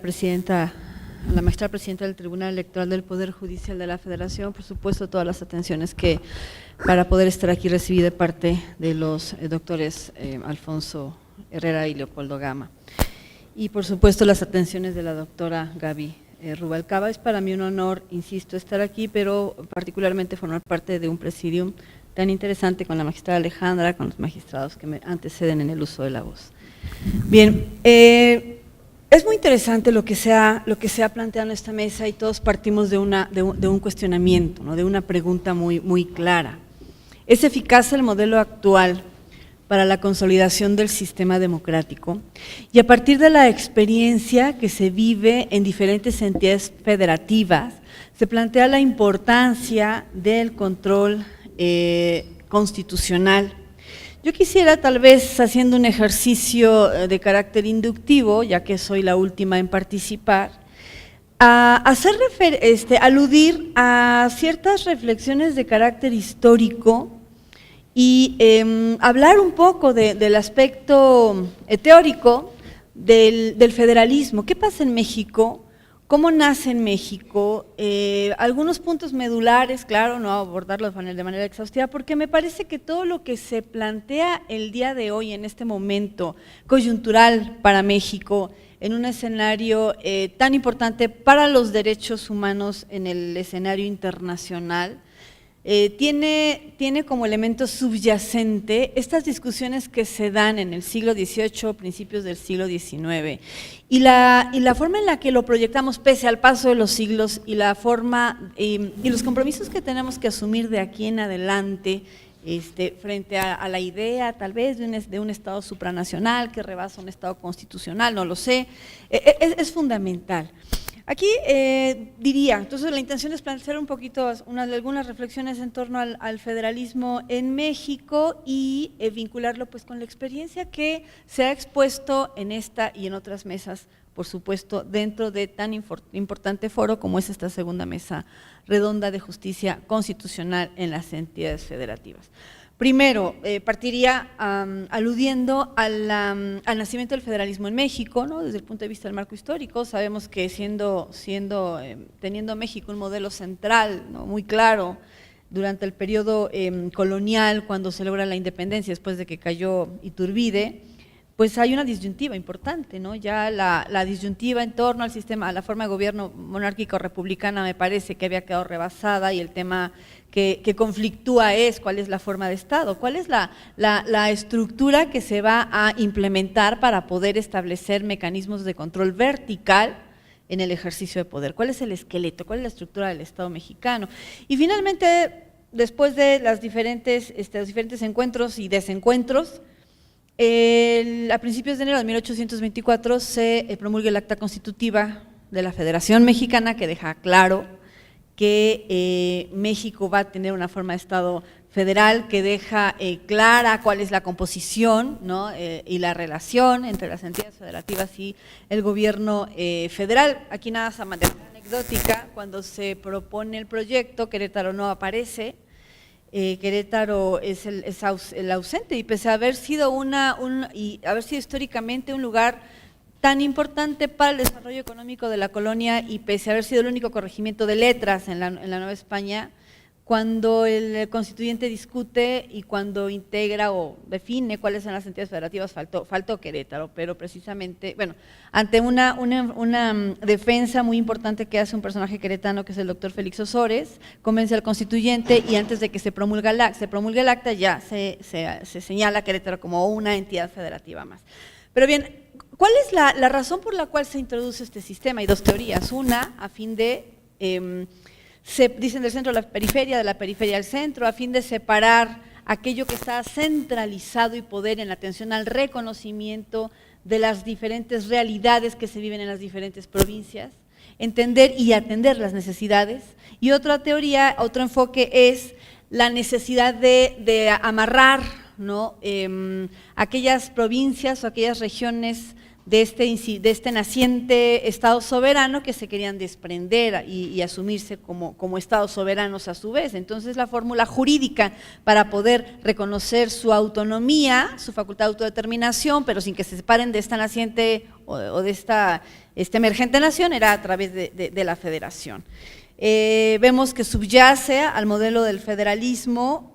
magistrada presidenta del Tribunal Electoral del Poder Judicial de la Federación, por supuesto todas las atenciones que para poder estar aquí recibí de parte de los doctores Alfonso Herrera y Leopoldo Gama, y por supuesto las atenciones de la doctora Gaby Rubalcaba. Es para mí un honor, insisto, estar aquí, pero particularmente formar parte de un presidium tan interesante con la magistrada Alejandra, con los magistrados que me anteceden en el uso de la voz. Bien, es muy interesante lo que se ha planteado en esta mesa, y todos partimos de un cuestionamiento, ¿no?, de una pregunta muy clara. ¿Es eficaz el modelo actual para la consolidación del sistema democrático? Y a partir de la experiencia que se vive en diferentes entidades federativas, se plantea la importancia del control constitucional. Yo quisiera, tal vez haciendo un ejercicio de carácter inductivo, ya que soy la última en participar, aludir a ciertas reflexiones de carácter histórico y hablar un poco del aspecto teórico del federalismo. ¿Qué pasa en México? ¿Cómo nace en México? Algunos puntos medulares, claro, no abordarlos de manera exhaustiva, porque me parece que todo lo que se plantea el día de hoy, en este momento coyuntural para México, en un escenario tan importante para los derechos humanos en el escenario internacional, tiene como elemento subyacente estas discusiones que se dan en el siglo XVIII, principios del siglo XIX, y la forma en la que lo proyectamos pese al paso de los siglos, y la forma y los compromisos que tenemos que asumir de aquí en adelante frente a la idea tal vez de un Estado supranacional que rebasa un Estado constitucional, no lo sé, es fundamental. Aquí diría, entonces la intención es plantear un poquito algunas reflexiones en torno al federalismo en México y vincularlo pues con la experiencia que se ha expuesto en esta y en otras mesas, por supuesto, dentro de tan importante foro como es esta segunda mesa redonda de justicia constitucional en las entidades federativas. Primero, partiría aludiendo al nacimiento del federalismo en México, ¿no? Desde el punto de vista del marco histórico. Sabemos que teniendo México un modelo central, ¿no?, muy claro durante el periodo colonial, cuando se logra la independencia después de que cayó Iturbide, pues hay una disyuntiva importante, ¿no? Ya la disyuntiva en torno al sistema, a la forma de gobierno monárquico republicana me parece que había quedado rebasada, y el tema que conflictúa es cuál es la forma de Estado, cuál es la estructura que se va a implementar para poder establecer mecanismos de control vertical en el ejercicio de poder, cuál es el esqueleto, cuál es la estructura del Estado mexicano. Y finalmente, después de los diferentes encuentros y desencuentros, a principios de enero de 1824 se promulga el Acta Constitutiva de la Federación Mexicana, que deja claro que México va a tener una forma de Estado federal, que deja clara cuál es la composición, ¿no?, y la relación entre las entidades federativas y el gobierno federal. Aquí nada más a manera anecdótica, cuando se propone el proyecto, Querétaro no aparece. Querétaro es el ausente, y pese a haber sido haber sido históricamente un lugar tan importante para el desarrollo económico de la colonia, y pese a haber sido el único corregimiento de letras en la Nueva España, cuando el constituyente discute y cuando integra o define cuáles son las entidades federativas, faltó Querétaro, pero precisamente, bueno, ante una defensa muy importante que hace un personaje queretano, que es el doctor Félix Osores, convence al constituyente, y antes de que se promulgue el acta ya se señala a Querétaro como una entidad federativa más. Pero bien, ¿cuál es la razón por la cual se introduce este sistema? Hay dos teorías. Una, a fin de, se dicen del centro a la periferia, de la periferia al centro, a fin de separar aquello que está centralizado y poder en la atención al reconocimiento de las diferentes realidades que se viven en las diferentes provincias, entender y atender las necesidades. Y otra teoría, otro enfoque es la necesidad de amarrar, ¿no?, aquellas provincias o aquellas regiones de este naciente Estado soberano que se querían desprender y asumirse como Estados soberanos a su vez. Entonces la fórmula jurídica para poder reconocer su autonomía, su facultad de autodeterminación, pero sin que se separen de esta naciente o de esta emergente nación, era a través de la federación. Vemos que subyace al modelo del federalismo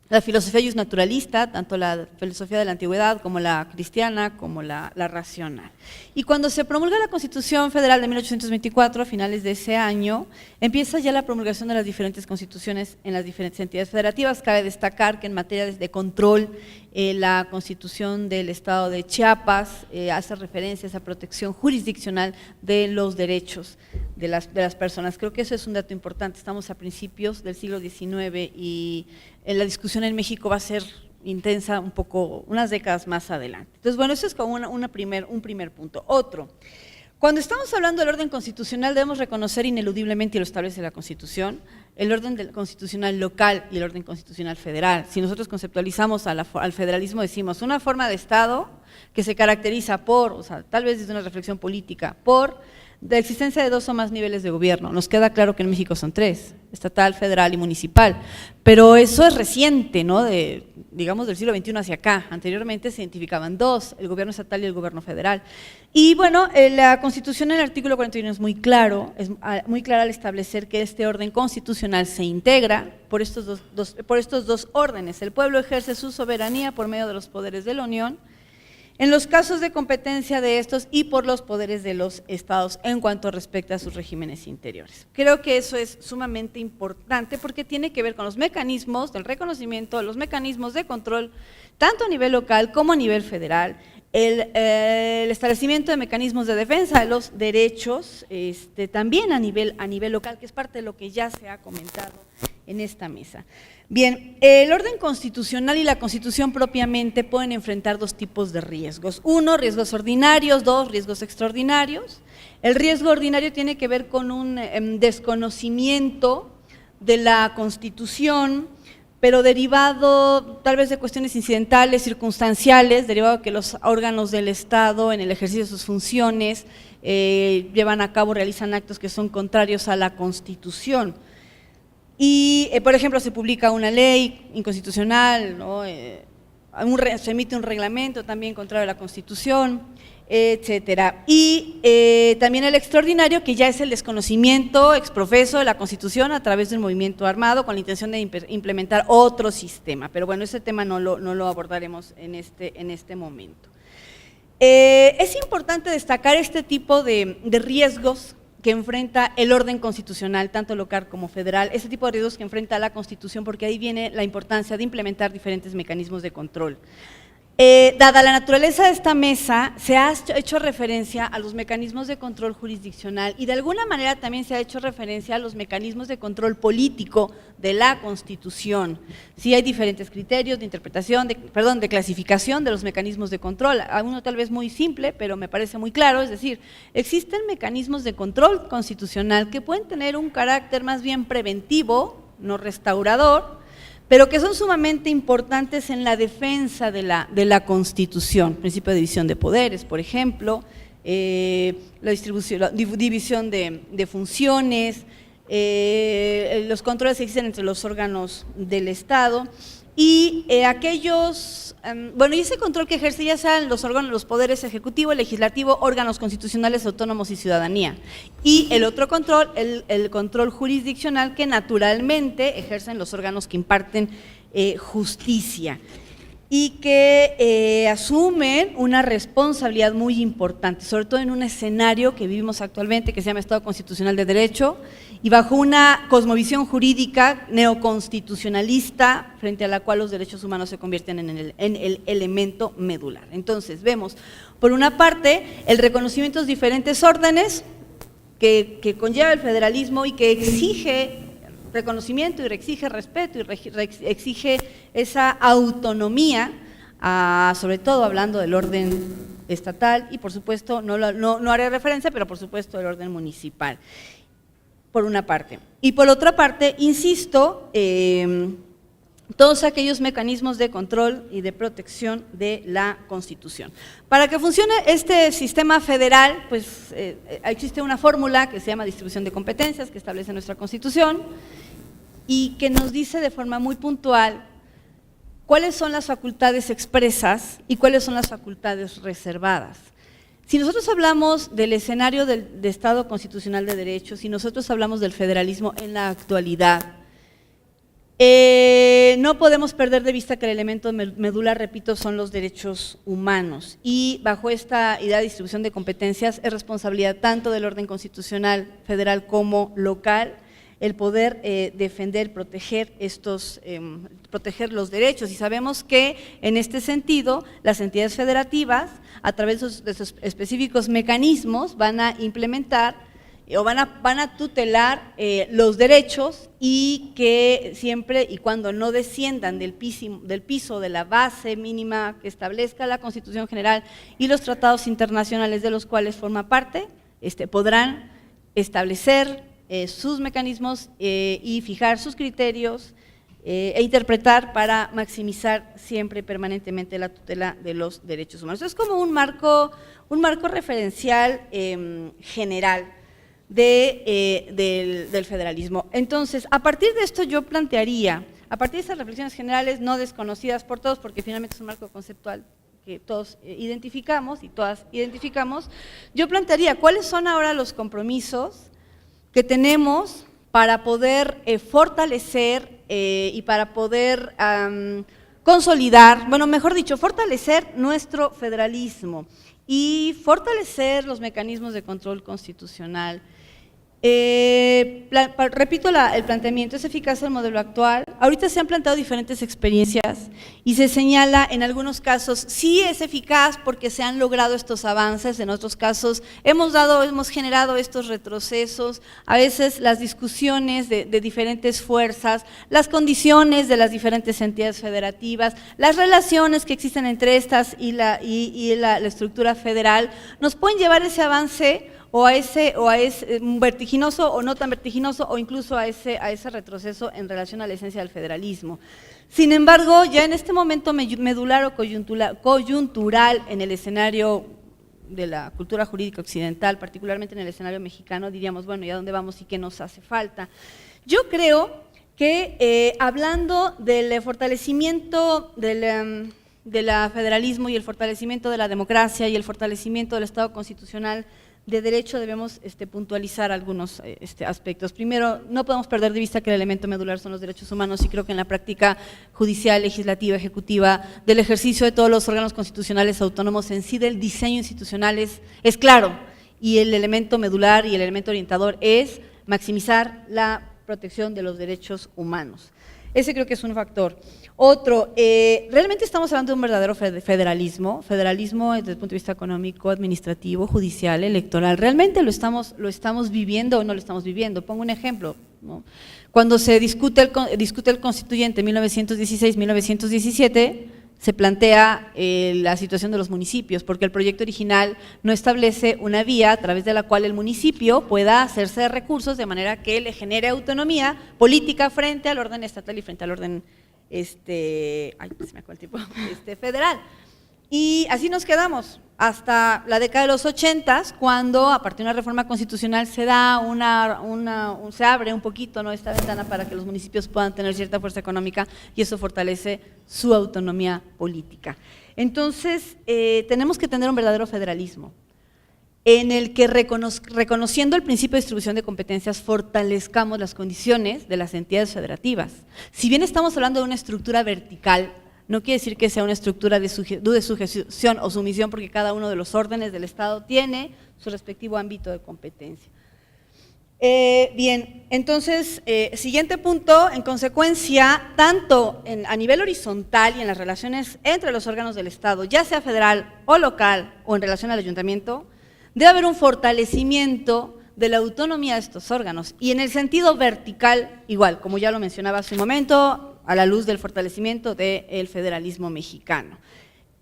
la filosofía justnaturalista, tanto la filosofía de la antigüedad como la cristiana, como la racional. Y cuando se promulga la Constitución Federal de 1824, a finales de ese año, empieza ya la promulgación de las diferentes constituciones en las diferentes entidades federativas. Cabe destacar que en materia de control, la Constitución del Estado de Chiapas hace referencia a esa protección jurisdiccional de los derechos de las personas. Creo que eso es un dato importante. Estamos a principios del siglo XIX y la discusión en México va a ser intensa un poco, unas décadas más adelante. Entonces, bueno, eso es como un primer punto. Otro, cuando estamos hablando del orden constitucional, debemos reconocer ineludiblemente, y lo establece la Constitución, el orden constitucional local y el orden constitucional federal. Si nosotros conceptualizamos al federalismo, decimos una forma de Estado que se caracteriza por, o sea, tal vez desde una reflexión política, por la existencia de dos o más niveles de gobierno. Nos queda claro que en México son tres, estatal, federal y municipal, pero eso es reciente, ¿no?, digamos del siglo XXI hacia acá. Anteriormente se identificaban dos, el gobierno estatal y el gobierno federal. Y bueno, la Constitución en el artículo 41 es muy clara al establecer que este orden constitucional se integra por estos dos órdenes. El pueblo ejerce su soberanía por medio de los poderes de la Unión, en los casos de competencia de estos, y por los poderes de los estados en cuanto respecta a sus regímenes interiores. Creo que eso es sumamente importante porque tiene que ver con los mecanismos del reconocimiento, los mecanismos de control, tanto a nivel local como a nivel federal, el establecimiento de mecanismos de defensa de los derechos, también a nivel local, que es parte de lo que ya se ha comentado en esta mesa. Bien, el orden constitucional y la Constitución propiamente pueden enfrentar dos tipos de riesgos. Uno, riesgos ordinarios, dos, riesgos extraordinarios. El riesgo ordinario tiene que ver con un desconocimiento de la Constitución, pero derivado tal vez de cuestiones incidentales, circunstanciales, derivado de que los órganos del Estado en el ejercicio de sus funciones llevan a cabo, realizan actos que son contrarios a la Constitución. Y, por ejemplo, se publica una ley inconstitucional, ¿no? Se emite un reglamento también contrario a la Constitución, etcétera. Y también el extraordinario, que ya es el desconocimiento exprofeso de la Constitución a través de un movimiento armado con la intención de implementar otro sistema. Pero bueno, ese tema no lo abordaremos en este momento. Es importante destacar este tipo de riesgos que enfrenta el orden constitucional, tanto local como federal, ese tipo de riesgos que enfrenta la Constitución, porque ahí viene la importancia de implementar diferentes mecanismos de control. Dada la naturaleza de esta mesa, se ha hecho referencia a los mecanismos de control jurisdiccional y de alguna manera también se ha hecho referencia a los mecanismos de control político de la Constitución. Sí hay diferentes criterios de interpretación, de clasificación de los mecanismos de control, uno tal vez muy simple, pero me parece muy claro, es decir, existen mecanismos de control constitucional que pueden tener un carácter más bien preventivo, no restaurador, pero que son sumamente importantes en la defensa de la Constitución, principio de división de poderes, por ejemplo, la división de funciones, los controles que existen entre los órganos del Estado y y ese control que ejerce ya sean los órganos, los poderes ejecutivo, legislativo, órganos constitucionales, autónomos y ciudadanía. Y el otro control, el control jurisdiccional que naturalmente ejercen los órganos que imparten justicia y que asumen una responsabilidad muy importante, sobre todo en un escenario que vivimos actualmente que se llama Estado Constitucional de Derecho y bajo una cosmovisión jurídica neoconstitucionalista frente a la cual los derechos humanos se convierten en el elemento medular. Entonces vemos, por una parte, el reconocimiento de diferentes órdenes que conlleva el federalismo y que exige reconocimiento y exige respeto y exige esa autonomía, sobre todo hablando del orden estatal y por supuesto, no haré referencia, pero por supuesto del orden municipal, por una parte. Y por otra parte, insisto, todos aquellos mecanismos de control y de protección de la Constitución. Para que funcione este sistema federal, pues existe una fórmula que se llama distribución de competencias que establece nuestra Constitución y que nos dice de forma muy puntual cuáles son las facultades expresas y cuáles son las facultades reservadas. Si nosotros hablamos del escenario de Estado Constitucional de Derecho, si nosotros hablamos del federalismo en la actualidad, no podemos perder de vista que el elemento medular, repito, son los derechos humanos y bajo esta idea de distribución de competencias es responsabilidad tanto del orden constitucional federal como local el poder defender, proteger los derechos y sabemos que en este sentido las entidades federativas a través de sus específicos mecanismos van a implementar o van a tutelar los derechos y que siempre y cuando no desciendan del piso de la base mínima que establezca la Constitución General y los tratados internacionales de los cuales forma parte, podrán establecer sus mecanismos y fijar sus criterios e interpretar para maximizar siempre y permanentemente la tutela de los derechos humanos. Es como un marco referencial general del federalismo. Entonces, a partir de esto yo plantearía, a partir de estas reflexiones generales no desconocidas por todos, porque finalmente es un marco conceptual que todos identificamos y todas identificamos, yo plantearía cuáles son ahora los compromisos que tenemos para poder fortalecer y para poder consolidar, bueno, mejor dicho, fortalecer nuestro federalismo y fortalecer los mecanismos de control constitucional Repito el planteamiento, ¿es eficaz el modelo actual? Ahorita se han planteado diferentes experiencias y se señala en algunos casos sí es eficaz porque se han logrado estos avances, en otros casos hemos generado estos retrocesos, a veces las discusiones de diferentes fuerzas, las condiciones de las diferentes entidades federativas, las relaciones que existen entre estas y la estructura federal, nos pueden llevar ese avance o a ese vertiginoso o no tan vertiginoso o incluso a ese retroceso en relación a la esencia del federalismo. Sin embargo, ya en este momento medular o coyuntural en el escenario de la cultura jurídica occidental, particularmente en el escenario mexicano, diríamos, bueno, ¿y a dónde vamos y qué nos hace falta? Yo creo que hablando del fortalecimiento del federalismo y el fortalecimiento de la democracia y el fortalecimiento del Estado constitucional de derecho, debemos puntualizar algunos aspectos. Primero, no podemos perder de vista que el elemento medular son los derechos humanos y creo que en la práctica judicial, legislativa, ejecutiva, del ejercicio de todos los órganos constitucionales autónomos en sí del diseño institucional es claro, y el elemento medular y el elemento orientador es maximizar la protección de los derechos humanos. Ese creo que es un factor. Otro, realmente estamos hablando de un verdadero federalismo desde el punto de vista económico, administrativo, judicial, electoral. ¿Realmente lo estamos viviendo o no lo estamos viviendo? Pongo un ejemplo, ¿no? Cuando se discute el constituyente en 1916-1917, se plantea la situación de los municipios, porque el proyecto original no establece una vía a través de la cual el municipio pueda hacerse de recursos de manera que le genere autonomía política frente al orden estatal y frente al orden federal. Y así nos quedamos hasta la década de los 80, cuando a partir de una reforma constitucional se da se abre un poquito, ¿no?, esta ventana para que los municipios puedan tener cierta fuerza económica y eso fortalece su autonomía política. Entonces, tenemos que tener un verdadero federalismo en el que reconociendo el principio de distribución de competencias fortalezcamos las condiciones de las entidades federativas. Si bien estamos hablando de una estructura vertical, no quiere decir que sea una estructura de sujeción o sumisión, porque cada uno de los órdenes del Estado tiene su respectivo ámbito de competencia. Bien, entonces, siguiente punto, en consecuencia, tanto a nivel horizontal y en las relaciones entre los órganos del Estado, ya sea federal o local o en relación al ayuntamiento, debe haber un fortalecimiento de la autonomía de estos órganos y en el sentido vertical, igual, como ya lo mencionaba hace un momento, a la luz del fortalecimiento del federalismo mexicano.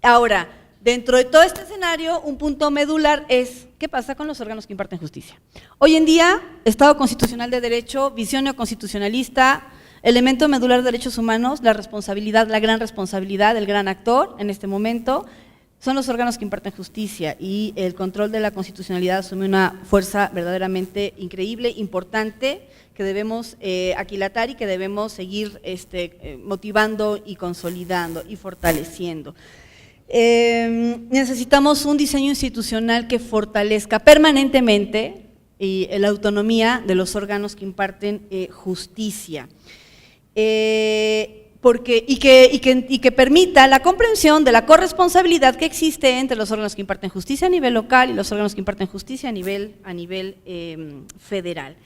Ahora, dentro de todo este escenario, un punto medular es ¿qué pasa con los órganos que imparten justicia? Hoy en día, Estado constitucional de derecho, visión neoconstitucionalista, elemento medular de derechos humanos, la gran responsabilidad del gran actor en este momento, son los órganos que imparten justicia y el control de la constitucionalidad asume una fuerza verdaderamente increíble, importante, que debemos aquilatar y que debemos seguir motivando y consolidando y fortaleciendo. Necesitamos un diseño institucional que fortalezca permanentemente la autonomía de los órganos que imparten justicia. Y que permita la comprensión de la corresponsabilidad que existe entre los órganos que imparten justicia a nivel local y los órganos que imparten justicia a nivel federal.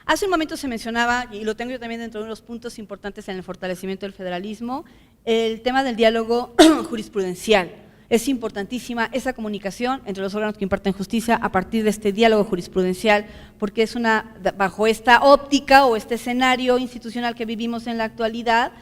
Hace un momento se mencionaba, y lo tengo yo también dentro de los puntos importantes en el fortalecimiento del federalismo, el tema del diálogo jurisprudencial. Es importantísima esa comunicación entre los órganos que imparten justicia a partir de este diálogo jurisprudencial, porque es bajo esta óptica o este escenario institucional que vivimos en la actualidad,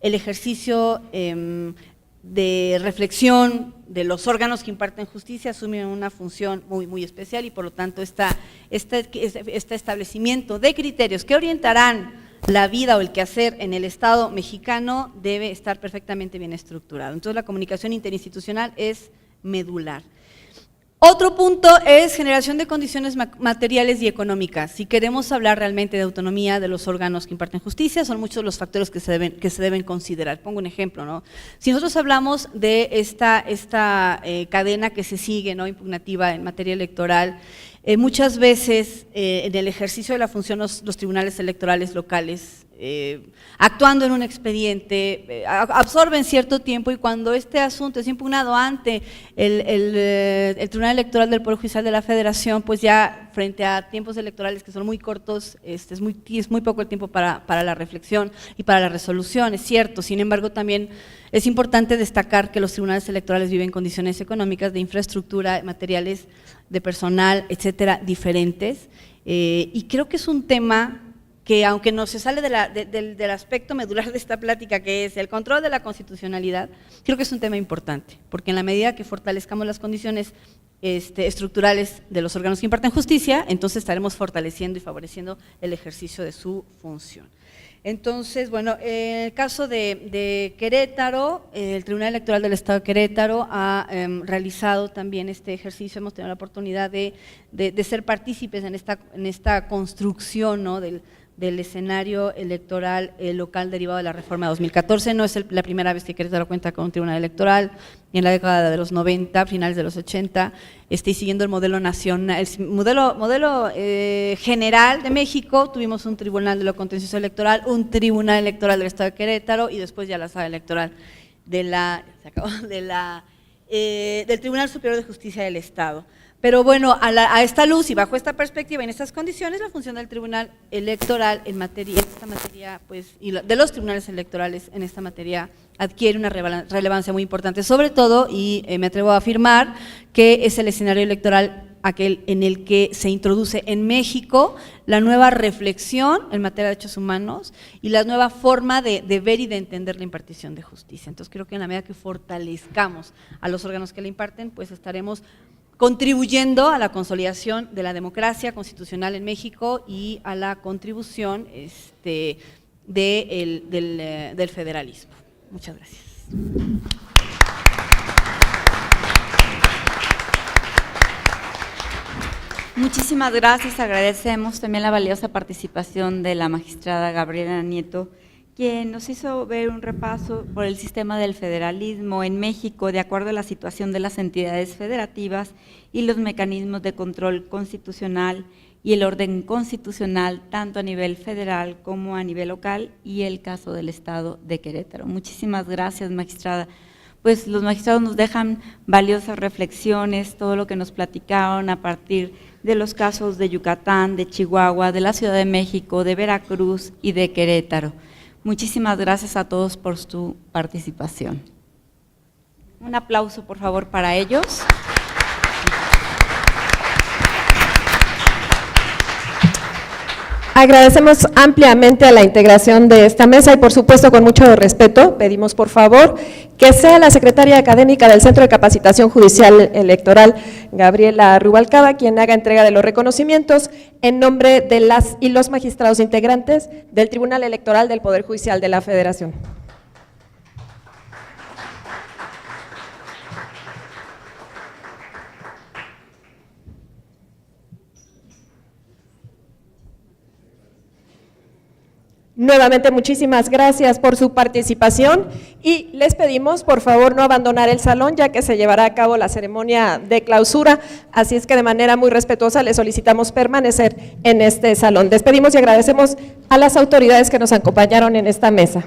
el ejercicio de reflexión de los órganos que imparten justicia asume una función muy, muy especial y por lo tanto este establecimiento de criterios que orientarán la vida o el quehacer en el Estado mexicano debe estar perfectamente bien estructurado. Entonces la comunicación interinstitucional es medular. Otro punto es generación de condiciones materiales y económicas. Si queremos hablar realmente de autonomía de los órganos que imparten justicia, son muchos los factores que se deben considerar. Pongo un ejemplo, ¿no? Si nosotros hablamos de esta cadena que se sigue, ¿no?, impugnativa en materia electoral, muchas veces en el ejercicio de la función los tribunales electorales locales actuando en un expediente, absorben cierto tiempo, y cuando este asunto es impugnado ante el Tribunal Electoral del Poder Judicial de la Federación, pues ya frente a tiempos electorales que son muy cortos, es muy poco el tiempo para la reflexión y para la resolución, es cierto. Sin embargo, también es importante destacar que los tribunales electorales viven condiciones económicas, de infraestructura, materiales, de personal, etcétera, diferentes, y creo que es un tema que, aunque no se sale del aspecto medular de esta plática, que es el control de la constitucionalidad, creo que es un tema importante, porque en la medida que fortalezcamos las condiciones estructurales de los órganos que imparten justicia, entonces estaremos fortaleciendo y favoreciendo el ejercicio de su función. Entonces, bueno, en el caso de Querétaro, el Tribunal Electoral del Estado de Querétaro ha realizado también este ejercicio. Hemos tenido la oportunidad de ser partícipes en esta construcción, ¿no?, del escenario electoral local derivado de la reforma de 2014. No es la primera vez que Querétaro cuenta con un tribunal electoral. En la década de los 90, finales de los 80, y siguiendo el modelo nacional, el modelo general de México, tuvimos un tribunal de lo contencioso electoral, un tribunal electoral del Estado de Querétaro, y después ya la sala electoral del Tribunal Superior de Justicia del Estado. Pero bueno, a esta luz y bajo esta perspectiva, en estas condiciones, la función del Tribunal Electoral en esta materia, pues, y de los tribunales electorales en esta materia, adquiere una relevancia muy importante, sobre todo, y me atrevo a afirmar, que es el escenario electoral aquel en el que se introduce en México la nueva reflexión en materia de derechos humanos y la nueva forma de ver y de entender la impartición de justicia. Entonces creo que en la medida que fortalezcamos a los órganos que la imparten, pues estaremos contribuyendo a la consolidación de la democracia constitucional en México y a la contribución del federalismo. Muchas gracias. Muchísimas gracias, agradecemos también la valiosa participación de la magistrada Gabriela Nieto, quien nos hizo ver un repaso por el sistema del federalismo en México de acuerdo a la situación de las entidades federativas y los mecanismos de control constitucional y el orden constitucional tanto a nivel federal como a nivel local, y el caso del Estado de Querétaro. Muchísimas gracias, magistrada. Pues los magistrados nos dejan valiosas reflexiones, todo lo que nos platicaron a partir de los casos de Yucatán, de Chihuahua, de la Ciudad de México, de Veracruz y de Querétaro. Muchísimas gracias a todos por su participación. Un aplauso, por favor, para ellos. Agradecemos ampliamente a la integración de esta mesa y, por supuesto, con mucho respeto, pedimos por favor que sea la secretaria académica del Centro de Capacitación Judicial Electoral, Gabriela Rubalcaba, quien haga entrega de los reconocimientos en nombre de las y los magistrados integrantes del Tribunal Electoral del Poder Judicial de la Federación. Nuevamente, muchísimas gracias por su participación y les pedimos, por favor, no abandonar el salón, ya que se llevará a cabo la ceremonia de clausura, así es que de manera muy respetuosa les solicitamos permanecer en este salón. Despedimos y agradecemos a las autoridades que nos acompañaron en esta mesa.